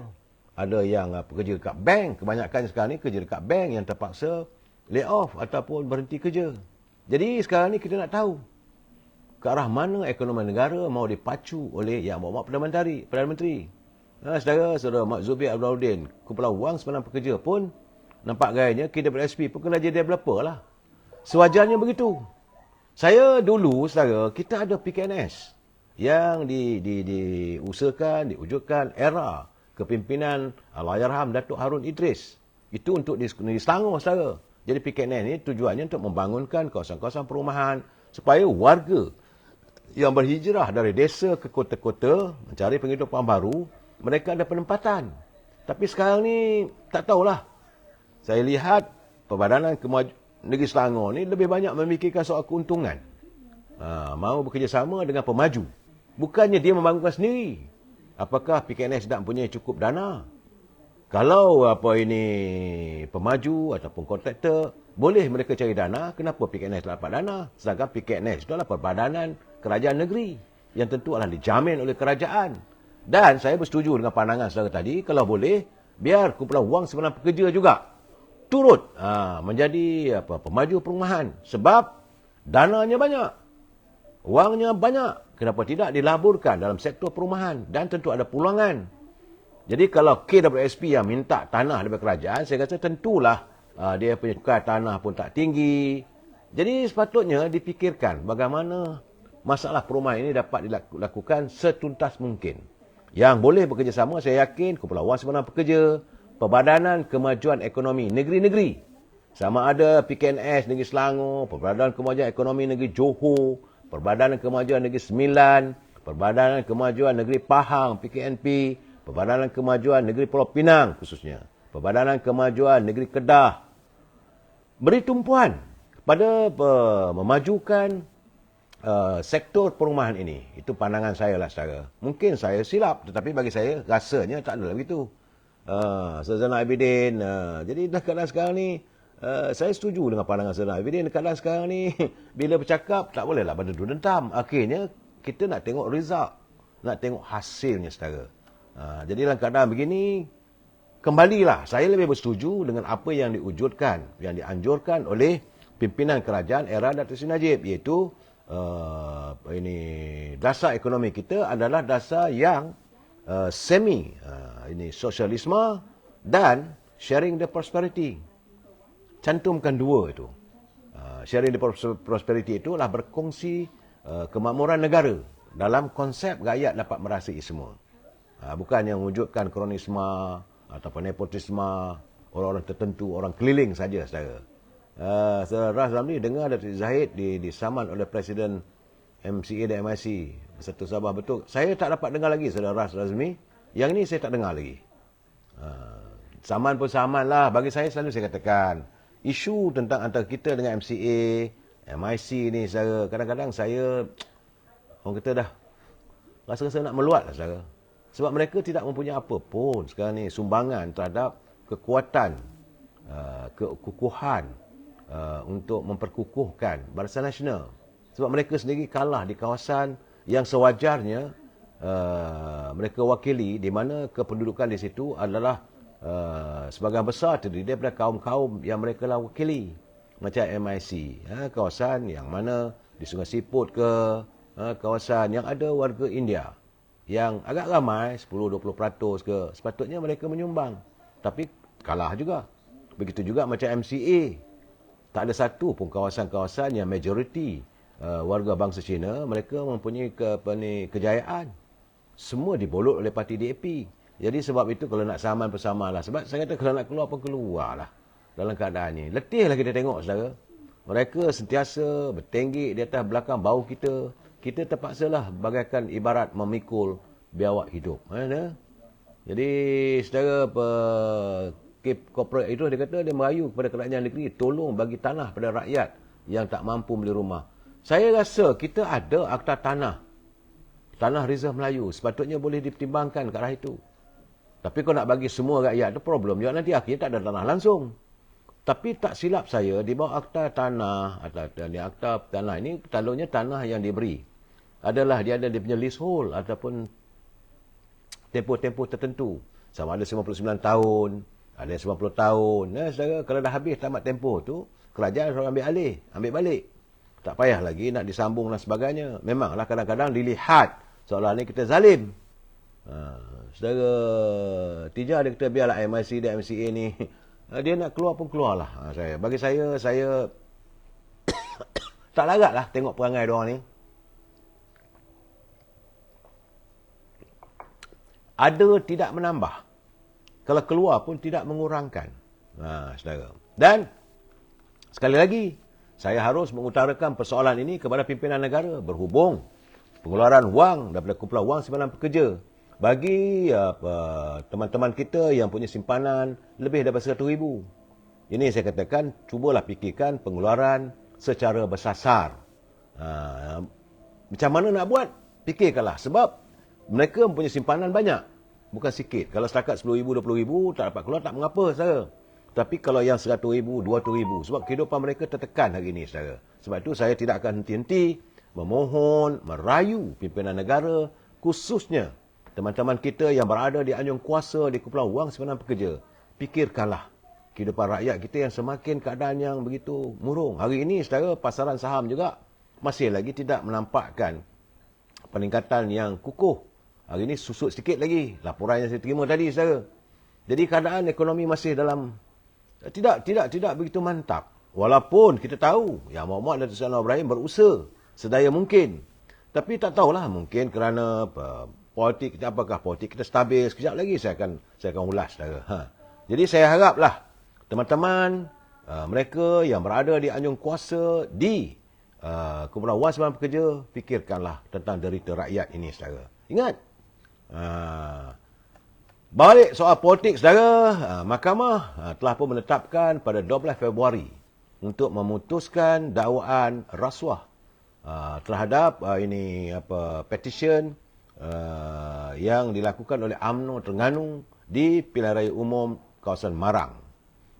Speaker 1: ada yang kerja dekat bank. Kebanyakan sekarang ni kerja dekat bank yang terpaksa lay off ataupun berhenti kerja. Jadi sekarang ni kita nak tahu ke arah mana ekonomi negara mau dipacu oleh yang bawa Perdana Menteri. Saudara Mak Zubir Abduludin, kumpulan wang semalam pekerja pun nampak gayanya KWSP pun kena jadi developer lah. Sewajarnya begitu. Saya dulu, saudara, kita ada PKNS yang diusahakan, diwujudkan era kepimpinan Allahyarham Datuk Harun Idris. Itu untuk di Selangor, saudara. Jadi PKNS ini tujuannya untuk membangunkan kawasan-kawasan perumahan supaya warga yang berhijrah dari desa ke kota-kota mencari penghidupan baru, mereka ada penempatan. Tapi sekarang ni tak tahulah. Saya lihat Perbadanan Negeri Selangor ni lebih banyak memikirkan soal keuntungan. Mahu bekerjasama dengan pemaju. Bukannya dia membangunkan sendiri. Apakah PKNS tak mempunyai cukup dana? Kalau pemaju ataupun kontraktor, boleh mereka cari dana, kenapa PKNS tak dapat dana? Sedangkan PKNS itu adalah Perbadanan Kerajaan Negeri yang tentu adalah dijamin oleh kerajaan. Dan saya bersetuju dengan pandangan saudara tadi, kalau boleh, biar kumpulan wang semalam pekerja juga turut menjadi pemaju perumahan. Sebab dananya banyak, wangnya banyak. Kenapa tidak dilaburkan dalam sektor perumahan? Dan tentu ada pulangan. Jadi kalau KWSP yang minta tanah daripada kerajaan, saya rasa tentulah dia punya cukai tanah pun tak tinggi. Jadi sepatutnya dipikirkan bagaimana masalah perumahan ini dapat dilakukan setuntas mungkin. Yang boleh bekerjasama, saya yakin kumpulan wang semalam pekerja, Perbadanan Kemajuan Ekonomi Negeri-Negeri. Sama ada PKNS Negeri Selangor, Perbadanan Kemajuan Ekonomi Negeri Johor, Perbadanan Kemajuan Negeri Sembilan, Perbadanan Kemajuan Negeri Pahang, PKNP, Perbadanan Kemajuan Negeri Pulau Pinang khususnya, Perbadanan Kemajuan Negeri Kedah. Beri tumpuan kepada memajukan sektor perumahan ini. Itu pandangan saya lah, saudara. Mungkin saya silap, tetapi bagi saya rasanya tak ada begitu. Zainal Abidin. Jadi dah keadaan sekarang ni, saya setuju dengan pandangan Zainal Abidin. Keadaan sekarang ni, bila bercakap, tak bolehlah berdendu dentam. Akhirnya, kita nak tengok result. Nak tengok hasilnya, saudara. Jadi dalam keadaan begini, kembalilah. Saya lebih bersetuju dengan apa yang diwujudkan, yang dianjurkan oleh pimpinan kerajaan era Datuk Seri Najib, iaitu dasar ekonomi kita adalah dasar yang semi sosialisme dan sharing the prosperity. Cantumkan dua itu. Sharing the prosperity itu adalah berkongsi kemakmuran negara dalam konsep rakyat dapat merasai semua. Bukan yang wujudkan kronisme ataupun nepotisme, orang-orang tertentu, orang keliling saja, saudara. Saudara Ras Ramli dengar Datuk Zahid disaman oleh Presiden MCA dan MIC beserta Sabah. Betul. Saya tak dapat dengar lagi, Saudara Ras Razmi. Yang ni saya tak dengar lagi. Saman pun saman lah. Bagi saya selalu saya katakan, isu tentang antara kita dengan MCA, MIC ni, saudara, kadang-kadang saya, orang kata dah, rasa-rasa nak meluat lah, saudara. Sebab mereka tidak mempunyai apa pun sekarang ni sumbangan terhadap kekuatan, kekukuhan untuk memperkukuhkan Barisan Nasional. Sebab mereka sendiri kalah di kawasan yang sewajarnya mereka wakili, di mana kependudukan di situ adalah sebagian besar terdiri daripada kaum-kaum yang mereka lah wakili. Macam MIC, kawasan yang mana di Sungai Siput ke, kawasan yang ada warga India yang agak ramai, 10-20% ke, sepatutnya mereka menyumbang. Tapi kalah juga. Begitu juga macam MCA. Tak ada satu pun kawasan-kawasan yang majoriti warga bangsa Cina, mereka mempunyai kejayaan. Semua dibolot oleh parti DAP. Jadi sebab itu kalau nak saman bersama lah. Sebab saya kata kalau nak keluar pun keluar lah dalam keadaan ni. Letih lah kita tengok, saudara. Mereka sentiasa bertenggik di atas belakang bau kita. Kita terpaksalah bagaikan ibarat memikul biawak hidup. Jadi saudara korporat itu, dia kata dia merayu kepada kerajaan negeri tolong bagi tanah pada rakyat yang tak mampu beli rumah. Saya rasa kita ada akta tanah Reserve Melayu, sepatutnya boleh dipertimbangkan ke arah itu. Tapi kalau nak bagi semua rakyat, itu problem juga, nanti akhirnya tak ada tanah langsung. Tapi tak silap saya, di bawah akta tanah atau akta tanah ini, selalunya tanah yang diberi adalah dia ada dia punya leasehold ataupun tempoh-tempoh tertentu. Sama ada 99 tahun, ada yang 90 tahun. Saudara, kalau dah habis tamat tempoh tu, kerajaan suruh ambil alih, ambil balik. Tak payah lagi nak disambung dan sebagainya. Memanglah kadang-kadang dilihat seolah ni kita zalim. Saudara Tija dia kata biarlah MIC dan MCA ni dia nak keluar pun keluarlah. Bagi saya tak larat lah tengok perangai diorang ni. Ada tidak menambah. Kalau keluar pun tidak mengurangkan. Saudara. Dan sekali lagi, saya harus mengutarakan persoalan ini kepada pimpinan negara berhubung pengeluaran wang daripada kumpulan wang simpanan pekerja bagi teman-teman kita yang punya simpanan lebih daripada 100,000. Ini saya katakan, cubalah fikirkan pengeluaran secara bersasar. Macam mana nak buat? Fikirkanlah. Sebab mereka mempunyai simpanan banyak. Bukan sikit. Kalau setakat 10,000, 20,000 tak dapat keluar, tak mengapa, saudara. Tapi kalau yang 100,000, 200,000, sebab kehidupan mereka tertekan hari ini, saudara. Sebab itu saya tidak akan henti-henti memohon, merayu pimpinan negara, khususnya teman-teman kita yang berada di anjung kuasa di kumpulan wang simpanan pekerja. Fikirkanlah kehidupan rakyat kita yang semakin keadaan yang begitu murung. Hari ini, saudara, pasaran saham juga masih lagi tidak menampakkan peningkatan yang kukuh. Hari ini susut sikit lagi laporan yang saya terima tadi, saudara. Jadi keadaan ekonomi masih dalam tidak begitu mantap. Walaupun kita tahu yang Muhammad Datuk Seri Anwar Ibrahim berusaha sedaya mungkin. Tapi tak tahulah, mungkin kerana politik kita, apakah politik kita stabil. Sekejap lagi saya akan ulas, saudara. Jadi saya haraplah teman-teman mereka yang berada di anjung kuasa di kumpulan wang simpanan pekerja, fikirkanlah tentang derita rakyat ini, saudara. Ingat, balik soal politik, saudara, mahkamah telah pun menetapkan pada 12 Februari untuk memutuskan dakwaan rasuah terhadap petition yang dilakukan oleh UMNO Terengganu di Pilihan Raya Umum kawasan Marang.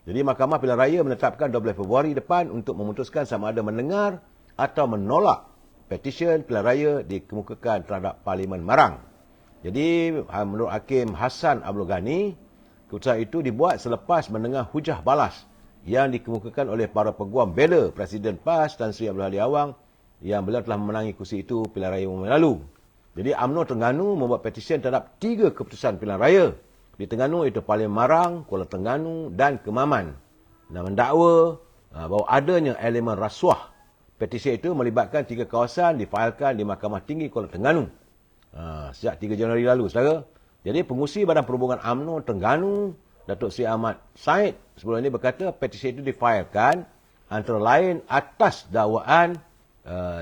Speaker 1: Jadi Mahkamah Pilihan Raya menetapkan 12 Februari depan untuk memutuskan sama ada mendengar atau menolak petition Pilihan Raya dikemukakan terhadap Parlimen Marang. Jadi menurut Hakim Hassan Abdul Ghani, keputusan itu dibuat selepas mendengar hujah balas yang dikemukakan oleh para peguam bela Presiden PAS Tan Sri Abdul Hadi Awang yang beliau telah memenangi kursi itu Pilihan Raya Umum lalu. Jadi UMNO Terengganu membuat petisi terhadap 3 keputusan Pilihan Raya di Terengganu, iaitu Parlimen Marang, Kuala Terengganu dan Kemaman, dan mendakwa bahawa adanya elemen rasuah. Petisi itu melibatkan 3 kawasan difailkan di Mahkamah Tinggi Kuala Terengganu sejak 3 Januari lalu, saudara. Jadi pengurusi Badan Perhubungan UMNO Terengganu, Datuk Seri Ahmad Said, sebelum ini berkata petisi itu difailkan antara lain atas dakwaan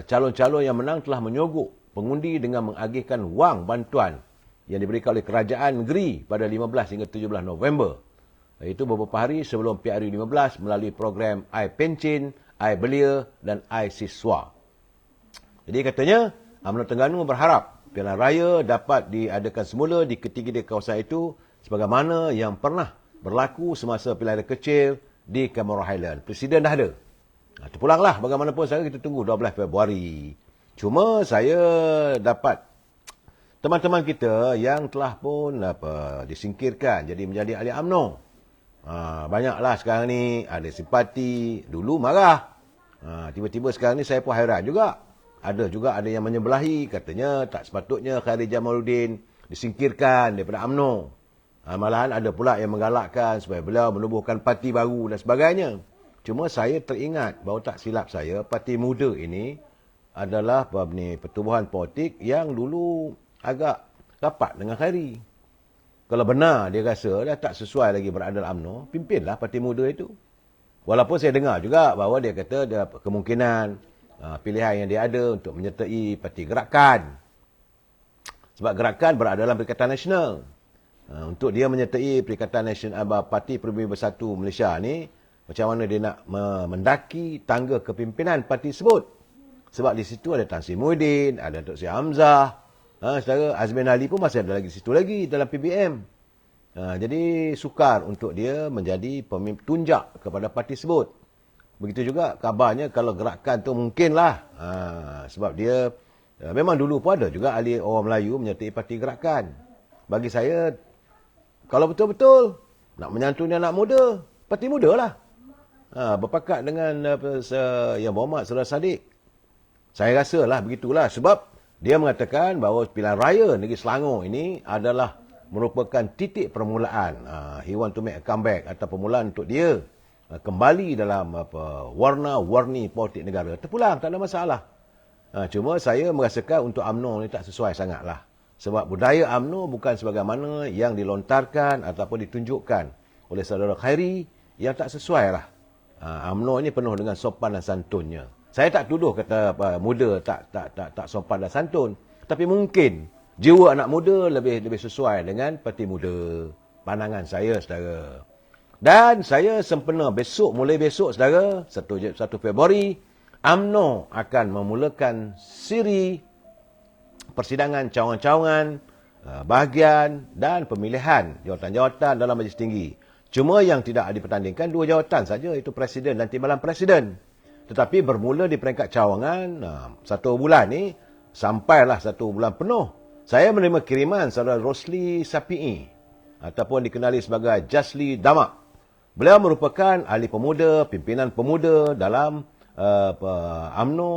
Speaker 1: calon-calon yang menang telah menyogok pengundi dengan mengagihkan wang bantuan yang diberikan oleh kerajaan negeri pada 15 hingga 17 November. Itu beberapa hari sebelum PRU 15 melalui program iPencin, iBelia dan iSiswa. Jadi katanya, UMNO Terengganu berharap Pilihan Raya dapat diadakan semula di ketiga kawasan itu sebagaimana yang pernah berlaku semasa pilihan raya kecil di Cameron Highland. Presiden dah ada. Terpulanglah bagaimanapun, saya kita tunggu 12 Februari. Cuma saya dapat teman-teman kita yang telah pun disingkirkan jadi menjadi ahli UMNO. Banyaklah sekarang ni ada simpati, dulu marah. Tiba-tiba sekarang ni saya pun hairan juga. Ada yang menyebelahi, katanya tak sepatutnya Khairi Jamaluddin disingkirkan daripada UMNO. Malahan ada pula yang menggalakkan supaya beliau menubuhkan parti baru dan sebagainya. Cuma saya teringat bahawa tak silap saya, parti muda ini adalah pertubuhan politik yang dulu agak rapat dengan Khairi. Kalau benar dia rasa dah tak sesuai lagi berada dalam UMNO, pimpinlah parti muda itu. Walaupun saya dengar juga bahawa dia kata ada kemungkinan pilihan yang dia ada untuk menyertai parti Gerakan. Sebab Gerakan berada dalam Perikatan Nasional. Untuk dia menyertai Perikatan Nasional, Parti Peribumi Bersatu Malaysia ni, macam mana dia nak mendaki tangga kepimpinan parti tersebut. Sebab di situ ada Tan Sri Muhyiddin, ada Datuk Seri Hamzah, saudara Azmin Ali pun masih ada lagi situ lagi dalam PBM. Jadi sukar untuk dia menjadi pemimpin tunjak kepada parti tersebut. Begitu juga kabarnya kalau Gerakan tu mungkinlah sebab dia Memang dulu pun ada juga ahli orang Melayu menyertai Parti Gerakan. Bagi saya, kalau betul-betul nak menyantuni anak muda, Parti Muda lah. Berpakat dengan Yang Berhormat Saudara Sadiq. Saya rasa lah begitulah. Sebab dia mengatakan bahawa pilihan raya negeri Selangor ini adalah merupakan titik permulaan. He want to make a comeback atau permulaan untuk dia kembali dalam warna-warni politik negara. Terpulang, tak ada masalah. Cuma saya merasakan untuk UMNO ni tak sesuai sangatlah. Sebab budaya UMNO bukan sebagaimana yang dilontarkan ataupun ditunjukkan oleh saudara Khairi yang tak sesuai lah. UMNO ini penuh dengan sopan dan santunnya. Saya tak tuduh kata muda tak sopan dan santun. Tapi mungkin jiwa anak muda lebih sesuai dengan Parti Muda. Pandangan saya, saudara. Dan saya sempena mulai besok, saudara, 1 Februari, UMNO akan memulakan siri persidangan cawangan-cawangan, bahagian dan pemilihan jawatan-jawatan dalam Majlis Tinggi. Cuma yang tidak dipertandingkan 2 jawatan saja, iaitu Presiden dan Timbalan Presiden. Tetapi bermula di peringkat cawangan, 1 bulan ni, sampailah 1 bulan penuh. Saya menerima kiriman saudara Rosli Sapi'i, ataupun dikenali sebagai Jasli Damak. Beliau merupakan ahli pemuda, pimpinan pemuda dalam UMNO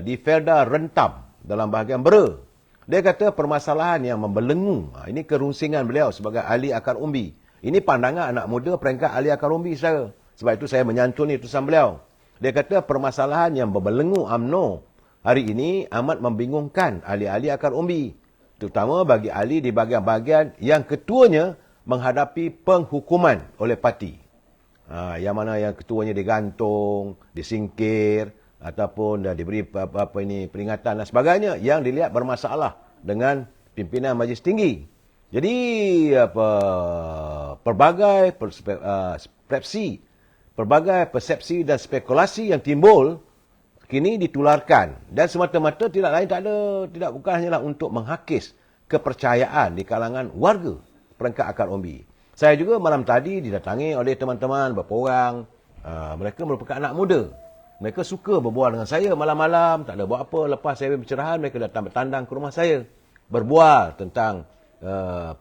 Speaker 1: di Felda Rentam dalam bahagian Bera. Dia kata permasalahan yang membelenggu, ini kerunsingan beliau sebagai ahli akar umbi. Ini pandangan anak muda peringkat ahli akar umbi, saudara. Sebab itu saya menyantuni tulisan beliau. Dia kata permasalahan yang membelenggu UMNO hari ini amat membingungkan ahli-ahli akar umbi. Terutama bagi ahli di bahagian-bahagian yang ketuanya menghadapi penghukuman oleh parti. Yang mana yang ketuanya digantung, disingkir, ataupun dah diberi peringatan dan sebagainya yang dilihat bermasalah dengan pimpinan Majlis Tinggi. Jadi pelbagai persepsi dan spekulasi yang timbul kini ditularkan dan semata-mata tidak bukan hanyalah untuk menghakis kepercayaan di kalangan warga perangkat akar umbi. Saya juga malam tadi didatangi oleh teman-teman beberapa orang. Mereka merupakan anak muda. Mereka suka berbual dengan saya malam-malam, tak ada buat apa. Lepas saya pencerahan, mereka datang bertandang ke rumah saya. Berbual tentang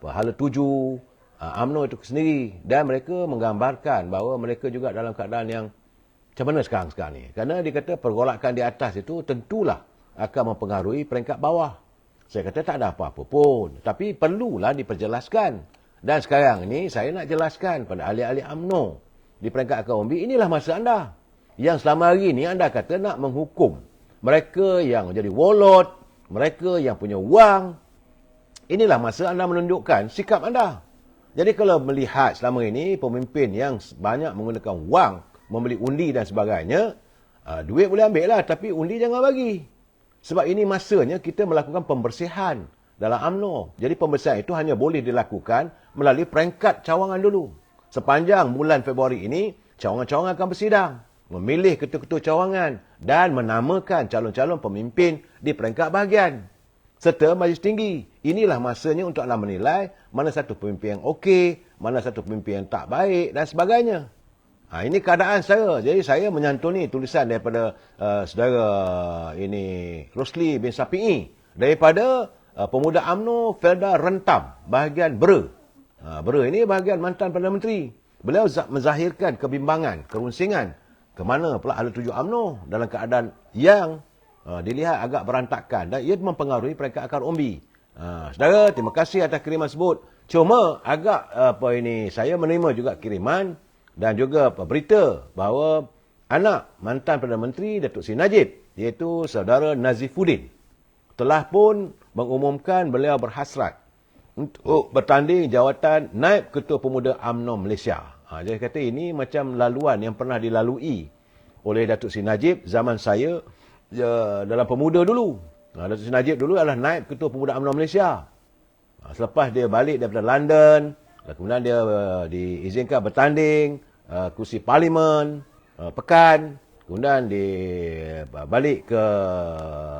Speaker 1: hala tuju, UMNO itu sendiri. Dan mereka menggambarkan bahawa mereka juga dalam keadaan yang macam mana sekarang ni. Kerana dia kata pergolakan di atas itu tentulah akan mempengaruhi peringkat bawah. Saya kata tak ada apa-apa pun. Tapi perlulah diperjelaskan. Dan sekarang ni saya nak jelaskan pada ahli-ahli UMNO di peringkat akar umbi, inilah masa anda. Yang selama hari ni anda kata nak menghukum mereka yang menjadi warlord, mereka yang punya wang. Inilah masa anda menunjukkan sikap anda. Jadi kalau melihat selama ini pemimpin yang banyak menggunakan wang, membeli undi dan sebagainya, duit boleh ambil lah, tapi undi jangan bagi. Sebab ini masanya kita melakukan pembersihan dalam UMNO. Jadi pembersihan itu hanya boleh dilakukan melalui peringkat cawangan dulu. Sepanjang bulan Februari ini, cawangan-cawangan akan bersidang, memilih ketua-ketua cawangan dan menamakan calon-calon pemimpin di peringkat bahagian serta Majlis Tinggi. Inilah masanya untuk anda menilai mana satu pemimpin yang okey, mana satu pemimpin yang tak baik dan sebagainya. Ini keadaan saya. Jadi saya menyantuni tulisan daripada saudara ini Rosli bin Sapi'i daripada pemuda UMNO Felda Rentam bahagian Bera. Bera ini bahagian mantan Perdana Menteri. Beliau menzahirkan kebimbangan, kerunsingan ke mana pula ahli tuju UMNO dalam keadaan yang dilihat agak berantakan dan ia mempengaruhi peringkat akar umbi. Saudara, terima kasih atas kiriman tersebut. Cuma agak saya menerima juga kiriman dan juga berita bahawa anak mantan Perdana Menteri Datuk Seri Najib, iaitu saudara Nazifuddin, telah pun mengumumkan beliau berhasrat untuk bertanding jawatan Naib Ketua Pemuda UMNO Malaysia. Jadi kata ini macam laluan yang pernah dilalui oleh Datuk Seri Najib zaman saya dalam pemuda dulu. Datuk Seri Najib dulu adalah Naib Ketua Pemuda UMNO Malaysia. Selepas dia balik daripada London, kemudian dia diizinkan bertanding kursi Parlimen, Pekan, kemudian dia balik ke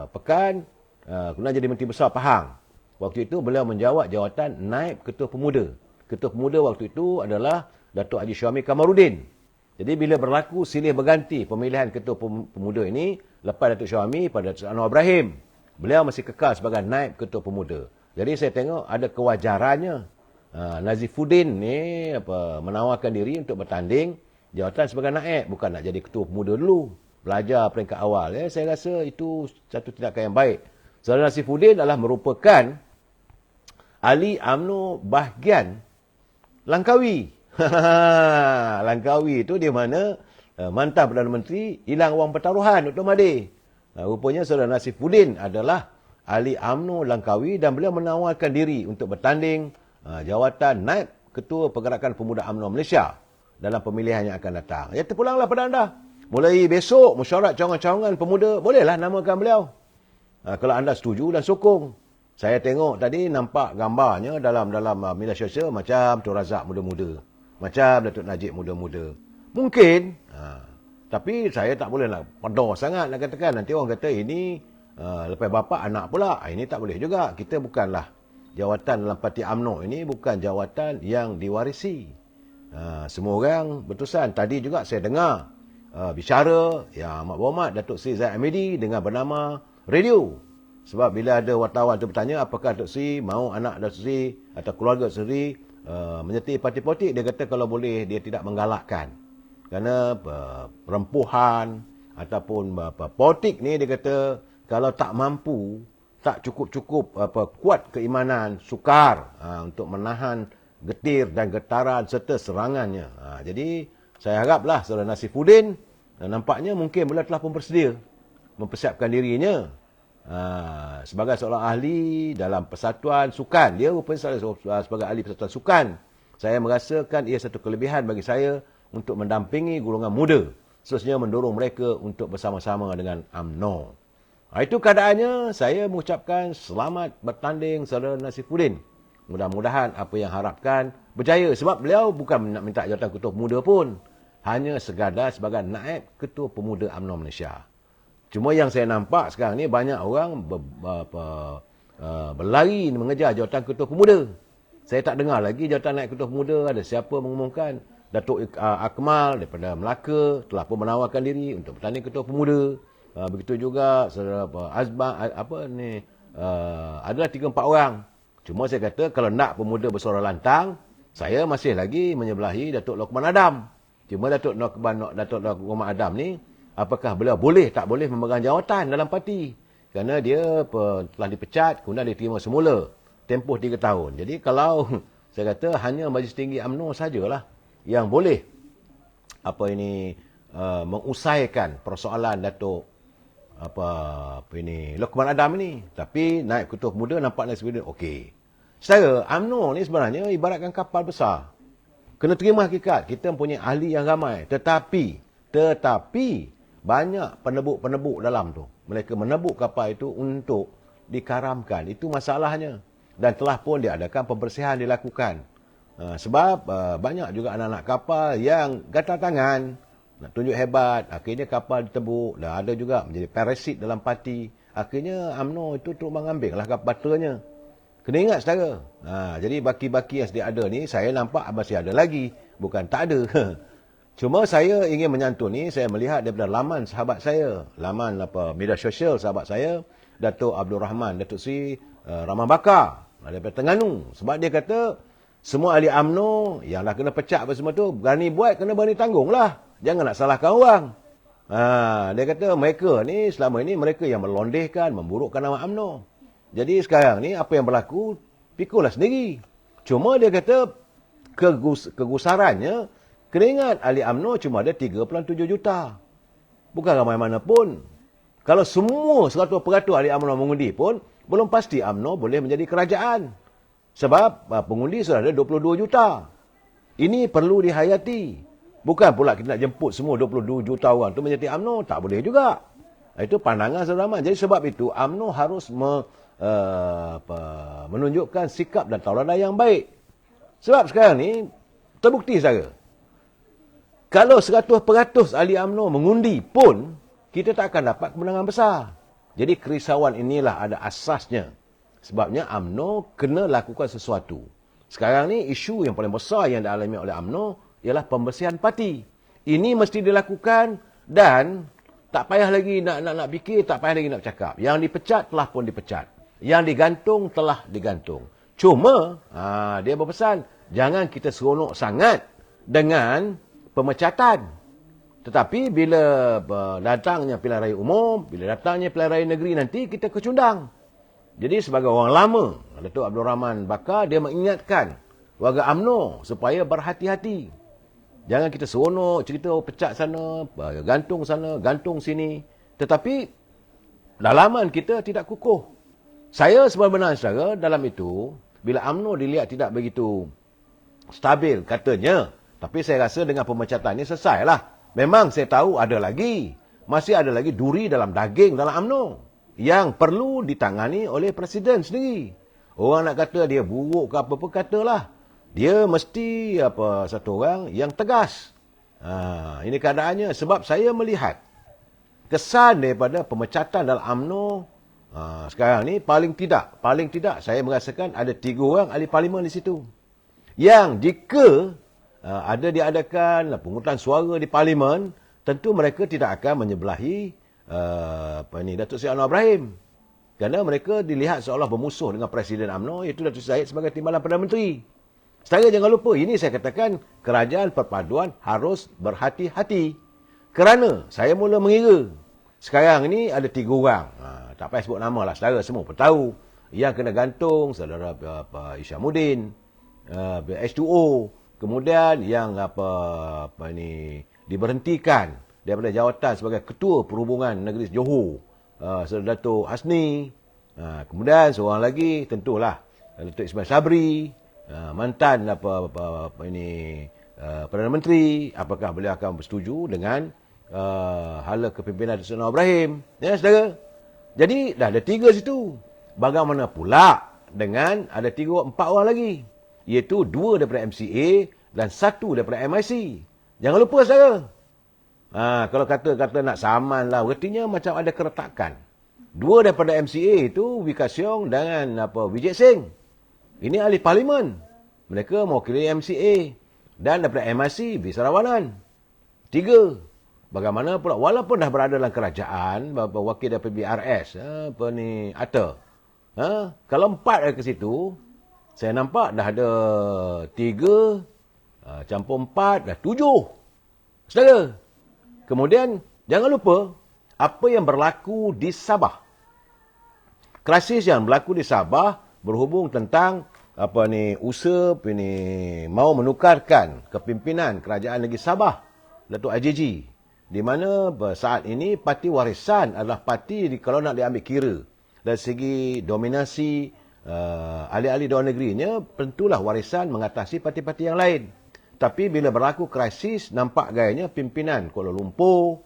Speaker 1: Pekan, kemudian jadi Menteri Besar Pahang. Waktu itu beliau menjawat jawatan Naib Ketua Pemuda. Ketua Pemuda waktu itu adalah Datuk Haji Syamil Kamarudin. Jadi bila berlaku silih berganti pemilihan Ketua Pemuda ini, lepas Datuk Syamil pada Datuk Anwar Ibrahim. beliau masih kekal sebagai naib ketua pemuda. Jadi saya tengok ada kewajarannya Nazifuddin ni menawarkan diri untuk bertanding jawatan sebagai naib, bukan nak jadi ketua pemuda dulu. Belajar peringkat awal. Saya rasa itu satu tindakan yang baik. Saudara Nazifuddin adalah merupakan ahli UMNO bahagian Langkawi. Langkawi itu di mana mantan Perdana Menteri hilang wang pertaruhan Dr. Mahathir. Rupanya saudara Nazifuddin adalah ahli UMNO Langkawi dan beliau menawarkan diri untuk bertanding jawatan naib ketua Pergerakan Pemuda UMNO Malaysia dalam pemilihan yang akan datang. Ya, terpulanglah pada anda. Mulai besok, mesyuarat cawangan-cawangan pemuda, bolehlah namakan beliau. Kalau anda setuju dan sokong. Saya tengok tadi nampak gambarnya dalam media sosial macam Tun Razak muda-muda. Macam Datuk Najib muda-muda. Mungkin, tapi saya tak boleh nak pedor sangat nak katakan. Nanti orang kata ini lepas bapa anak pula. Ini tak boleh juga. Kita bukanlah jawatan dalam parti UMNO ini bukan jawatan yang diwarisi. Semua orang berterusan. Tadi juga saya dengar bicara yang amat berhormat Datuk Seri Zahid Hamidi dengan bernama Radio. Sebab bila ada wartawan tu bertanya apakah Datuk Seri mahu anak Datuk Seri atau keluarga Seri menyertai parti politik, dia kata kalau boleh dia tidak menggalakkan. Kerana perempuan ataupun politik ni dia kata kalau tak mampu, tak cukup-cukup kuat keimanan, sukar untuk menahan getir dan getaran serta serangannya. Jadi saya haraplah saudara Nazifuddin nampaknya mungkin beliau telah pun bersedia mempersiapkan dirinya sebagai seorang ahli dalam persatuan sukan. Dia rupanya sebagai ahli persatuan sukan. Saya merasakan ia satu kelebihan bagi saya untuk mendampingi golongan muda. Seterusnya mendorong mereka untuk bersama-sama dengan UMNO. Itu keadaannya. Saya mengucapkan selamat bertanding saudara Nazifuddin. Mudah-mudahan apa yang harapkan berjaya. Sebab beliau bukan nak minta jawatan ketua pemuda pun. Hanya sekadar sebagai naib ketua pemuda UMNO Malaysia. Cuma yang saya nampak sekarang ni banyak orang berlari mengejar jawatan ketua pemuda. Saya tak dengar lagi jawatan naib ketua pemuda. Ada siapa mengumumkan. Datuk Akmal daripada Melaka telah pun menawarkan diri untuk bertanding ketua pemuda. Begitu juga saudara Azman adalah 3-4 orang. Cuma saya kata kalau nak pemuda bersuara lantang, saya masih lagi menyebelahi Datuk Lokman Adam. Cuma Datuk Lokman Adam ni apakah beliau boleh tak boleh memegang jawatan dalam parti? Kerana dia telah dipecat, kemudian diterima semula tempoh 3 tahun. Jadi kalau saya kata hanya Majlis Tinggi UMNO sajalah yang boleh mengusaikan persoalan Datuk Lokman Adam ni. Tapi naib ketua pemuda nampaknya sebenarnya okey. Secara UMNO ni sebenarnya ibaratkan kapal besar. Kena terima hakikat, kita mempunyai ahli yang ramai. Tetapi banyak penebuk-penebuk dalam tu. Mereka menebuk kapal itu untuk dikaramkan. Itu masalahnya. Dan telah pun diadakan pembersihan dilakukan. Sebab banyak juga anak-anak kapal yang gatal tangan. Nak tunjuk hebat. Akhirnya kapal ditebuk. Dan ada juga menjadi parasit dalam parti. Akhirnya UMNO itu terus mengambil lah baterainya. Kena ingat saudara. Jadi baki-baki yang sedia ada ni, saya nampak masih ada lagi. Bukan tak ada. Cuma saya ingin menyantuni, saya melihat daripada laman sahabat saya, laman media sosial sahabat saya, Datuk Abdul Rahman, Datuk Seri Rahman Bakar daripada Terengganu. Sebab dia kata, semua ahli UMNO yang lah kena pecat apa semua tu, berani buat, kena berani tanggung lah. Jangan nak salahkan orang. Dia kata mereka ni, selama ini mereka yang melondehkan, memburukkan nama UMNO. Jadi sekarang ni, apa yang berlaku, pikulah sendiri. Cuma dia kata, kegusarannya, kena ingat, ahli UMNO cuma ada 3.7 juta. Bukan ramai mana pun. Kalau semua 100% ahli UMNO mengundi pun, belum pasti UMNO boleh menjadi kerajaan. Sebab pengundi sudah ada 22 juta. Ini perlu dihayati. Bukan pula kita nak jemput semua 22 juta orang tu menjadi UMNO. Tak boleh juga. Itu pandangan saudara Rahman. Jadi sebab itu, UMNO harus menunjukkan sikap dan tauladan yang baik. Sebab sekarang ni, terbukti saudara. Kalau 100% ahli UMNO mengundi pun, kita tak akan dapat kemenangan besar. Jadi kerisauan inilah ada asasnya. Sebabnya UMNO kena lakukan sesuatu. Sekarang ni isu yang paling besar yang dialami oleh UMNO ialah pembersihan parti. Ini mesti dilakukan dan Tak payah lagi nak fikir, tak payah lagi nak cakap. Yang dipecat telah pun dipecat. Yang digantung telah digantung. Cuma, dia berpesan, jangan kita seronok sangat dengan pemecatan. Tetapi bila datangnya pilihan raya umum, bila datangnya pilihan raya negeri nanti, kita kecundang. Jadi sebagai orang lama, Datuk Abdul Rahman Bakar, dia mengingatkan warga UMNO supaya berhati-hati. Jangan kita seronok cerita pecat sana, gantung sana, gantung sini. Tetapi dalaman kita tidak kukuh. Saya sebenarnya saudara dalam itu, bila UMNO dilihat tidak begitu stabil katanya, tapi saya rasa dengan pemecatan ini selesailah. Memang saya tahu masih ada lagi duri dalam daging dalam UMNO yang perlu ditangani oleh Presiden sendiri. Orang nak kata dia buruk ke apa-apa, katalah. Dia mesti satu orang yang tegas. Ini keadaannya sebab saya melihat kesan daripada pemecatan dalam UMNO sekarang ni paling tidak saya merasakan ada 3 orang ahli parlimen di situ. Yang jika ada diadakan penghutang suara di parlimen, tentu mereka tidak akan menyebelahi Datuk Seri Anwar Ibrahim. Kerana mereka dilihat seolah bermusuh dengan Presiden UMNO, iaitu Datuk Syahid sebagai Timbalan Perdana Menteri. Saya jangan lupa, ini saya katakan kerajaan perpaduan harus berhati-hati. Kerana saya mula mengira, sekarang ini ada 3 orang. Tak payah sebut nama lah, saudara semua pun tahu. Yang kena gantung, saudara Isyamuddin, H2O. Kemudian yang diberhentikan daripada jawatan sebagai Ketua Perhubungan Negeri Johor, saudara Datuk Hasni. Kemudian seorang lagi, tentulah Datuk Ismail Sabri, mantan Perdana Menteri. Apakah beliau akan bersetuju dengan hala kepimpinan Datuk Anwar Ibrahim? Ya, saudara. Jadi dah ada 3 situ. Bagaimana pula dengan ada 4 orang lagi, iaitu 2 daripada MCA dan 1 daripada MIC. Jangan lupa, saudara. Kalau kata nak saman lah, artinya macam ada keretakan. 2 daripada MCA itu Wika Siong dan Vijay Singh. Ini ahli parlimen. Mereka mewakili MCA. Dan daripada MIC, V. Sarawanan. 3. Bagaimana pula, walaupun dah berada dalam kerajaan, wakil daripada BRS, Atta. Kalau 4 ada ke situ, saya nampak dah ada 3, campur 4, dah 7. Saudara. Kemudian, jangan lupa, apa yang berlaku di Sabah. Krisis yang berlaku di Sabah berhubung tentang usaha mau menukarkan kepimpinan kerajaan negeri Sabah, Datuk IJG. Di mana saat ini parti warisan adalah parti kalau nak diambil kira dari segi dominasi ahli-ahli luar negerinya, tentulah warisan mengatasi parti-parti yang lain. Tapi bila berlaku krisis, nampak gayanya pimpinan Kuala Lumpur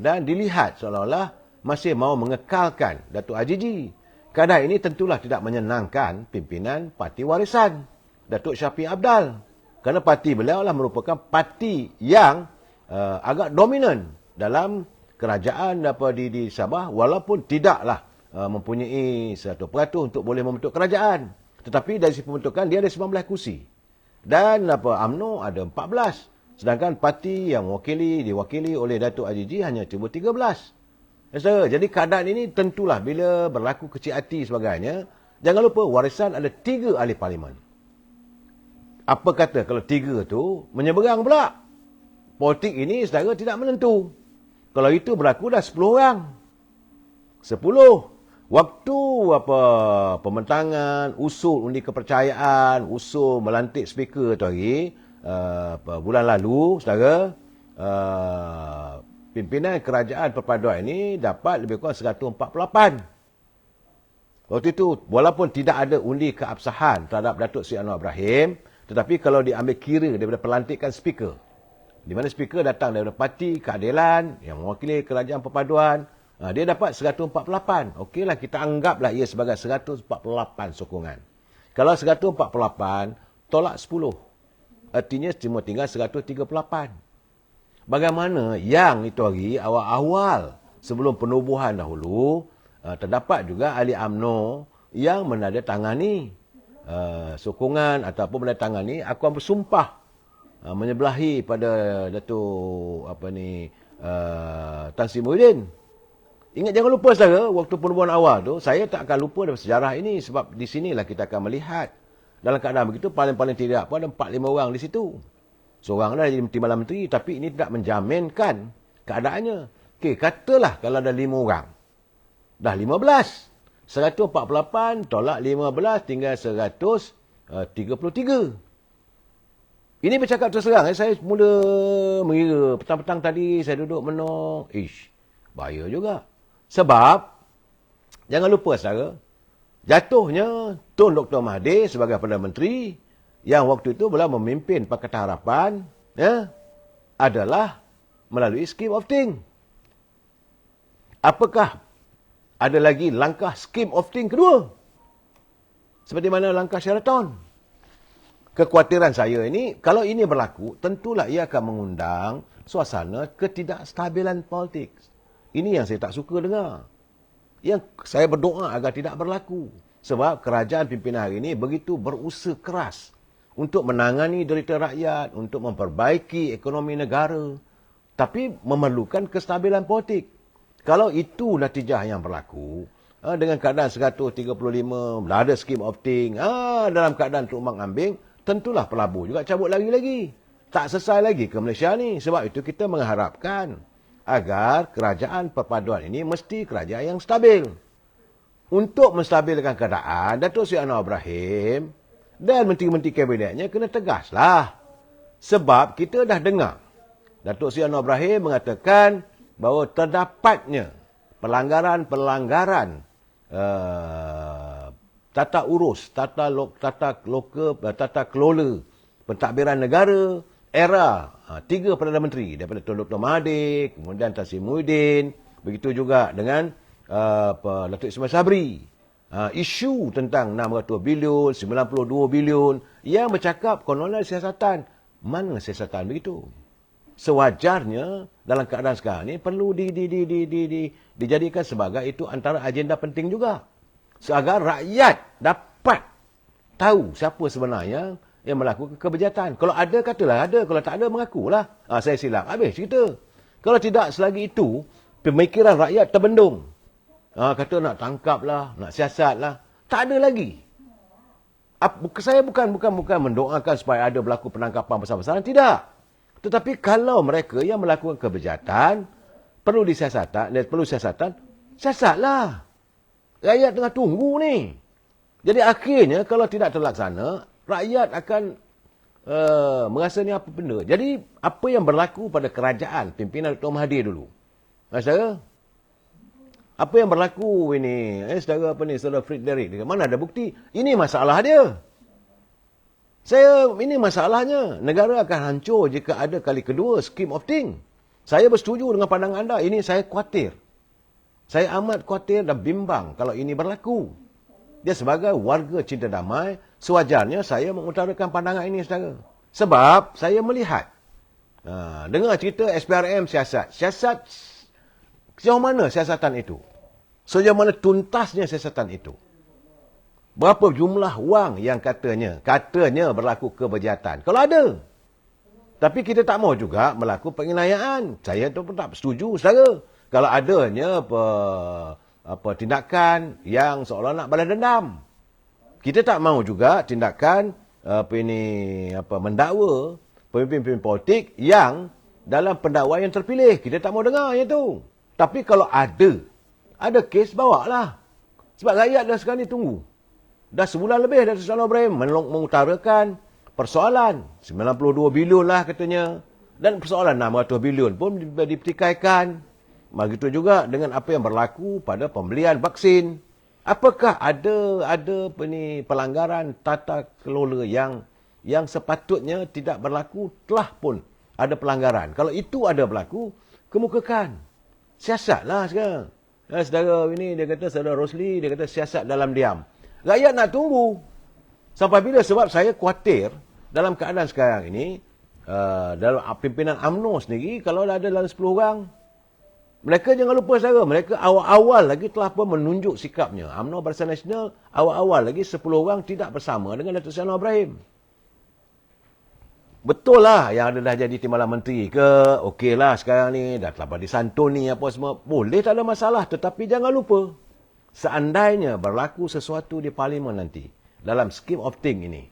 Speaker 1: dan dilihat seolah-olah masih mau mengekalkan Datuk IJG. Keadaan ini tentulah tidak menyenangkan pimpinan parti warisan, Datuk Syafiq Abdal. Kerana parti beliau adalah merupakan parti yang agak dominan dalam kerajaan di Sabah, walaupun tidaklah mempunyai 100% untuk boleh membentuk kerajaan. Tetapi dari sisi pembentukan, dia ada 19 kursi. Dan UMNO ada 14. Sedangkan parti yang diwakili oleh Datuk IJG hanya cuba 13. Jadi keadaan ini tentulah bila berlaku kecil hati sebagainya, jangan lupa warisan ada 3 ahli parlimen. Apa kata kalau 3 tu menyeberang pula? Politik ini saudara tidak menentu. Kalau itu berlaku dah 10 orang. 10. Waktu pembentangan, usul undi kepercayaan, usul melantik speaker tu hari, bulan lalu, saudara, pimpinan kerajaan perpaduan ini dapat lebih kurang 148. Waktu itu, walaupun tidak ada undi keabsahan terhadap Datuk Seri Anwar Ibrahim, tetapi kalau diambil kira daripada pelantikan speaker, di mana speaker datang daripada Parti Keadilan yang mewakili kerajaan perpaduan, dia dapat 148. Okeylah, kita anggaplah ia sebagai 148 sokongan. Kalau 148, tolak 10. Artinya cuma tinggal 138. Bagaimana yang itu hari awal-awal sebelum penubuhan dahulu, terdapat juga ahli UMNO yang menandatangani sokongan ataupun menandatangani akuan bersumpah menyebelahi pada Datuk Tan Sri Muhyiddin. Ingat, jangan lupa saudara, waktu penubuhan awal tu, saya tak akan lupa dari sejarah ini sebab di sinilah kita akan melihat. Dalam keadaan begitu, paling-paling tidak pun ada 4-5 orang di situ. Seorang dah jadi timbalan menteri, tapi ini tidak menjaminkan keadaannya. Okey, katalah kalau ada 5 orang. Dah 15. 148 tolak 15 tinggal 133. Ini bercakap terus terang. Saya mula mengira. Petang-petang tadi saya duduk menung. Bahaya juga. Sebab, jangan lupa saudara, jatuhnya Tun Dr. Mahathir sebagai Perdana Menteri yang waktu itu pula memimpin Pakatan Harapan adalah melalui scheme of thing. Apakah ada lagi langkah scheme of thing kedua? Seperti mana langkah Sheraton? Kekhawatiran saya ini, kalau ini berlaku, tentulah ia akan mengundang suasana ketidakstabilan politik. Ini yang saya tak suka dengar. Yang saya berdoa agar tidak berlaku. Sebab kerajaan pimpinan hari ini begitu berusaha keras untuk menangani derita rakyat, untuk memperbaiki ekonomi negara. Tapi memerlukan kestabilan politik. Kalau itu natijah yang berlaku, dengan keadaan 135, ada scheme of thing, dalam keadaan terumbang ambing, tentulah pelabur juga cabut lagi-lagi. Tak selesai lagi ke Malaysia ni. Sebab itu kita mengharapkan agar kerajaan perpaduan ini mesti kerajaan yang stabil. Untuk menstabilkan keadaan, Datuk Seri Anwar Ibrahim dan menteri-menteri kabinetnya kena tegaslah. Sebab kita dah dengar Datuk Seri Anwar Ibrahim mengatakan bahawa terdapatnya pelanggaran-pelanggaran tata urus, tata kelola pentadbiran negara era 3 Perdana Menteri daripada Tun Dr. Mahathir, kemudian Tan Sri Muhyiddin, begitu juga dengan Datuk Ismail Sabri. Isu tentang 600 bilion, 92 bilion yang bercakap kononnya siasatan. Mana siasatan begitu? Sewajarnya dalam keadaan sekarang ni perlu dijadikan sebagai itu antara agenda penting juga. Agar rakyat dapat tahu siapa sebenarnya yang melakukan kebejatan. Kalau ada, katalah ada. Kalau tak ada, mengakulah. Saya silap. Habis cerita. Kalau tidak, selagi itu, pemikiran rakyat terbendung. Kata nak tangkap lah, nak siasat lah. Tak ada lagi. Saya bukan mendoakan supaya ada berlaku penangkapan besar-besaran. Tidak. Tetapi kalau mereka yang melakukan kebejatan, perlu siasatan, siasatlah. Rakyat tengah tunggu ni. Jadi akhirnya, kalau tidak terlaksana, rakyat akan merasa ni apa benda. Jadi, apa yang berlaku pada kerajaan pimpinan Dr. Mahathir dulu? Saudara, apa yang berlaku ini? Saudara apa ni? Saudara Frederick, mana ada bukti? Ini masalah dia. Ini masalahnya. Negara akan hancur jika ada kali kedua scheme of thing. Saya bersetuju dengan pandangan anda. Ini saya khawatir. Saya amat khawatir dan bimbang kalau ini berlaku. Dia sebagai warga cinta damai, sewajarnya saya mengutarakan pandangan ini, saudara. Sebab saya melihat, dengar cerita SPRM siasat. Siasat, sejauh mana siasatan itu? Sejauh mana tuntasnya siasatan itu? Berapa jumlah wang yang katanya berlaku kebejatan? Kalau ada. Tapi kita tak mau juga melakukan penganiayaan. Saya tu pun tak setuju, saudara. Kalau adanya tindakan yang seolah nak balas dendam. Kita tak mau juga tindakan mendakwa pemimpin-pemimpin politik yang dalam pendakwaan yang terpilih. Kita tak mau dengar yang tu. Tapi kalau ada kes, bawalah. Sebab rakyat dah sekarang ni tunggu. Dah sebulan lebih Datuk Seri Anwar Ibrahim mengutarakan persoalan 92 bilion lah katanya. Dan persoalan 600 bilion pun dipertikaikan. Begitu juga dengan apa yang berlaku pada pembelian vaksin. Apakah ada pelanggaran tata kelola yang sepatutnya tidak berlaku, telah pun ada pelanggaran. Kalau itu ada berlaku, kemukakan. Siasatlah sekarang. Saudara ini, dia kata, saudara Rosli, dia kata siasat dalam diam. Rakyat nak tunggu. Sampai bila? Sebab saya khawatir dalam keadaan sekarang ini, dalam pimpinan UMNO sendiri, kalau ada dalam 10 orang, mereka jangan lupa saudara, mereka awal-awal lagi telah pun menunjuk sikapnya. UMNO Barisan Nasional awal-awal lagi 10 orang tidak bersama dengan Datuk Seri Anwar Ibrahim. Betul lah yang ada dah jadi timbalan menteri ke, okey lah sekarang ni, dah telah disantuni apa semua. Boleh, tak ada masalah. Tetapi jangan lupa, seandainya berlaku sesuatu di parlimen nanti, dalam scheme of thing ini,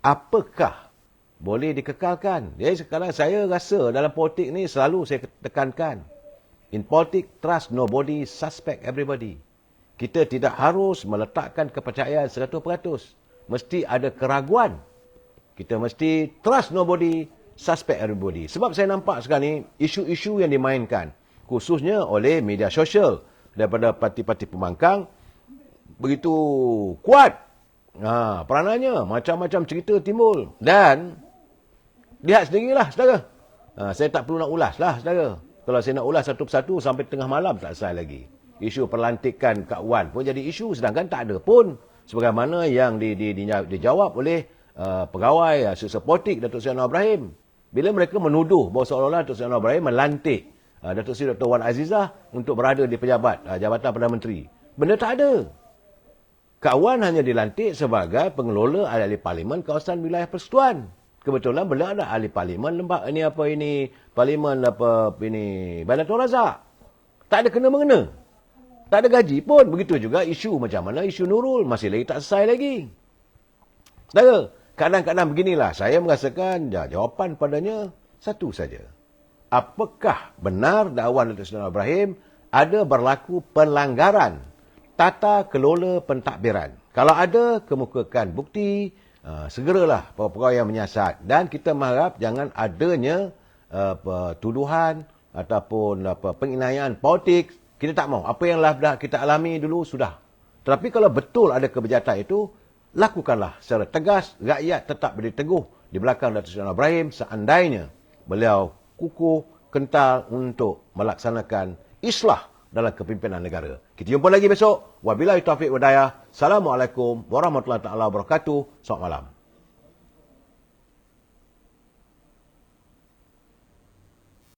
Speaker 1: apakah boleh dikekalkan? Jadi sekarang saya rasa dalam politik ni selalu saya tekankan, in politik, trust nobody, suspect everybody. Kita tidak harus meletakkan kepercayaan 100%. Mesti ada keraguan. Kita mesti trust nobody, suspect everybody. Sebab saya nampak sekarang ni, isu-isu yang dimainkan, khususnya oleh media sosial, daripada parti-parti pembangkang, begitu kuat. Peranannya, macam-macam cerita timbul. Dan, lihat sendirilah, saudara. Saya tak perlu nak ulas lah, saudara. Kalau saya nak ulas satu persatu, sampai tengah malam tak selesai lagi. Isu pelantikan Kak Wan pun jadi isu, sedangkan tak ada pun. Sebagaimana yang dijawab oleh pegawai asosiasi politik Datuk Seri Anwar Ibrahim. Bila mereka menuduh bahawa seolah-olah Datuk Seri Anwar Ibrahim melantik Datuk Seri Dr. Wan Azizah untuk berada di pejabat Jabatan Perdana Menteri. Benda tak ada. Kak Wan hanya dilantik sebagai pengelola ahli parlimen kawasan wilayah persekutuan. Kebetulan beliau ada ahli parlimen parlimen Baitul Razak. Tak ada kena-mengena. Tak ada gaji pun. Begitu juga isu macam mana isu Nurul. Masih lagi tak selesai lagi. Saudara, kadang-kadang beginilah. Saya merasakan jawapan padanya satu saja. Apakah benar dakwaan Datuk Seri Anwar Ibrahim ada berlaku pelanggaran tata kelola pentadbiran? Kalau ada, kemukakan bukti, segeralah pegawai yang menyiasat. Dan kita mengharap jangan adanya tuduhan ataupun penginayaan politik. Kita tak mahu. Apa yang dah kita alami dulu, sudah. Tetapi kalau betul ada kebejatan itu, lakukanlah secara tegas. Rakyat tetap berdiri teguh di belakang Datuk Seri Anwar Ibrahim seandainya beliau kukuh, kental untuk melaksanakan islah dalam kepimpinan negara. Kita jumpa lagi besok. Wabillahi taufiq wa hidayah. Assalamualaikum warahmatullahi wabarakatuh. Selamat malam.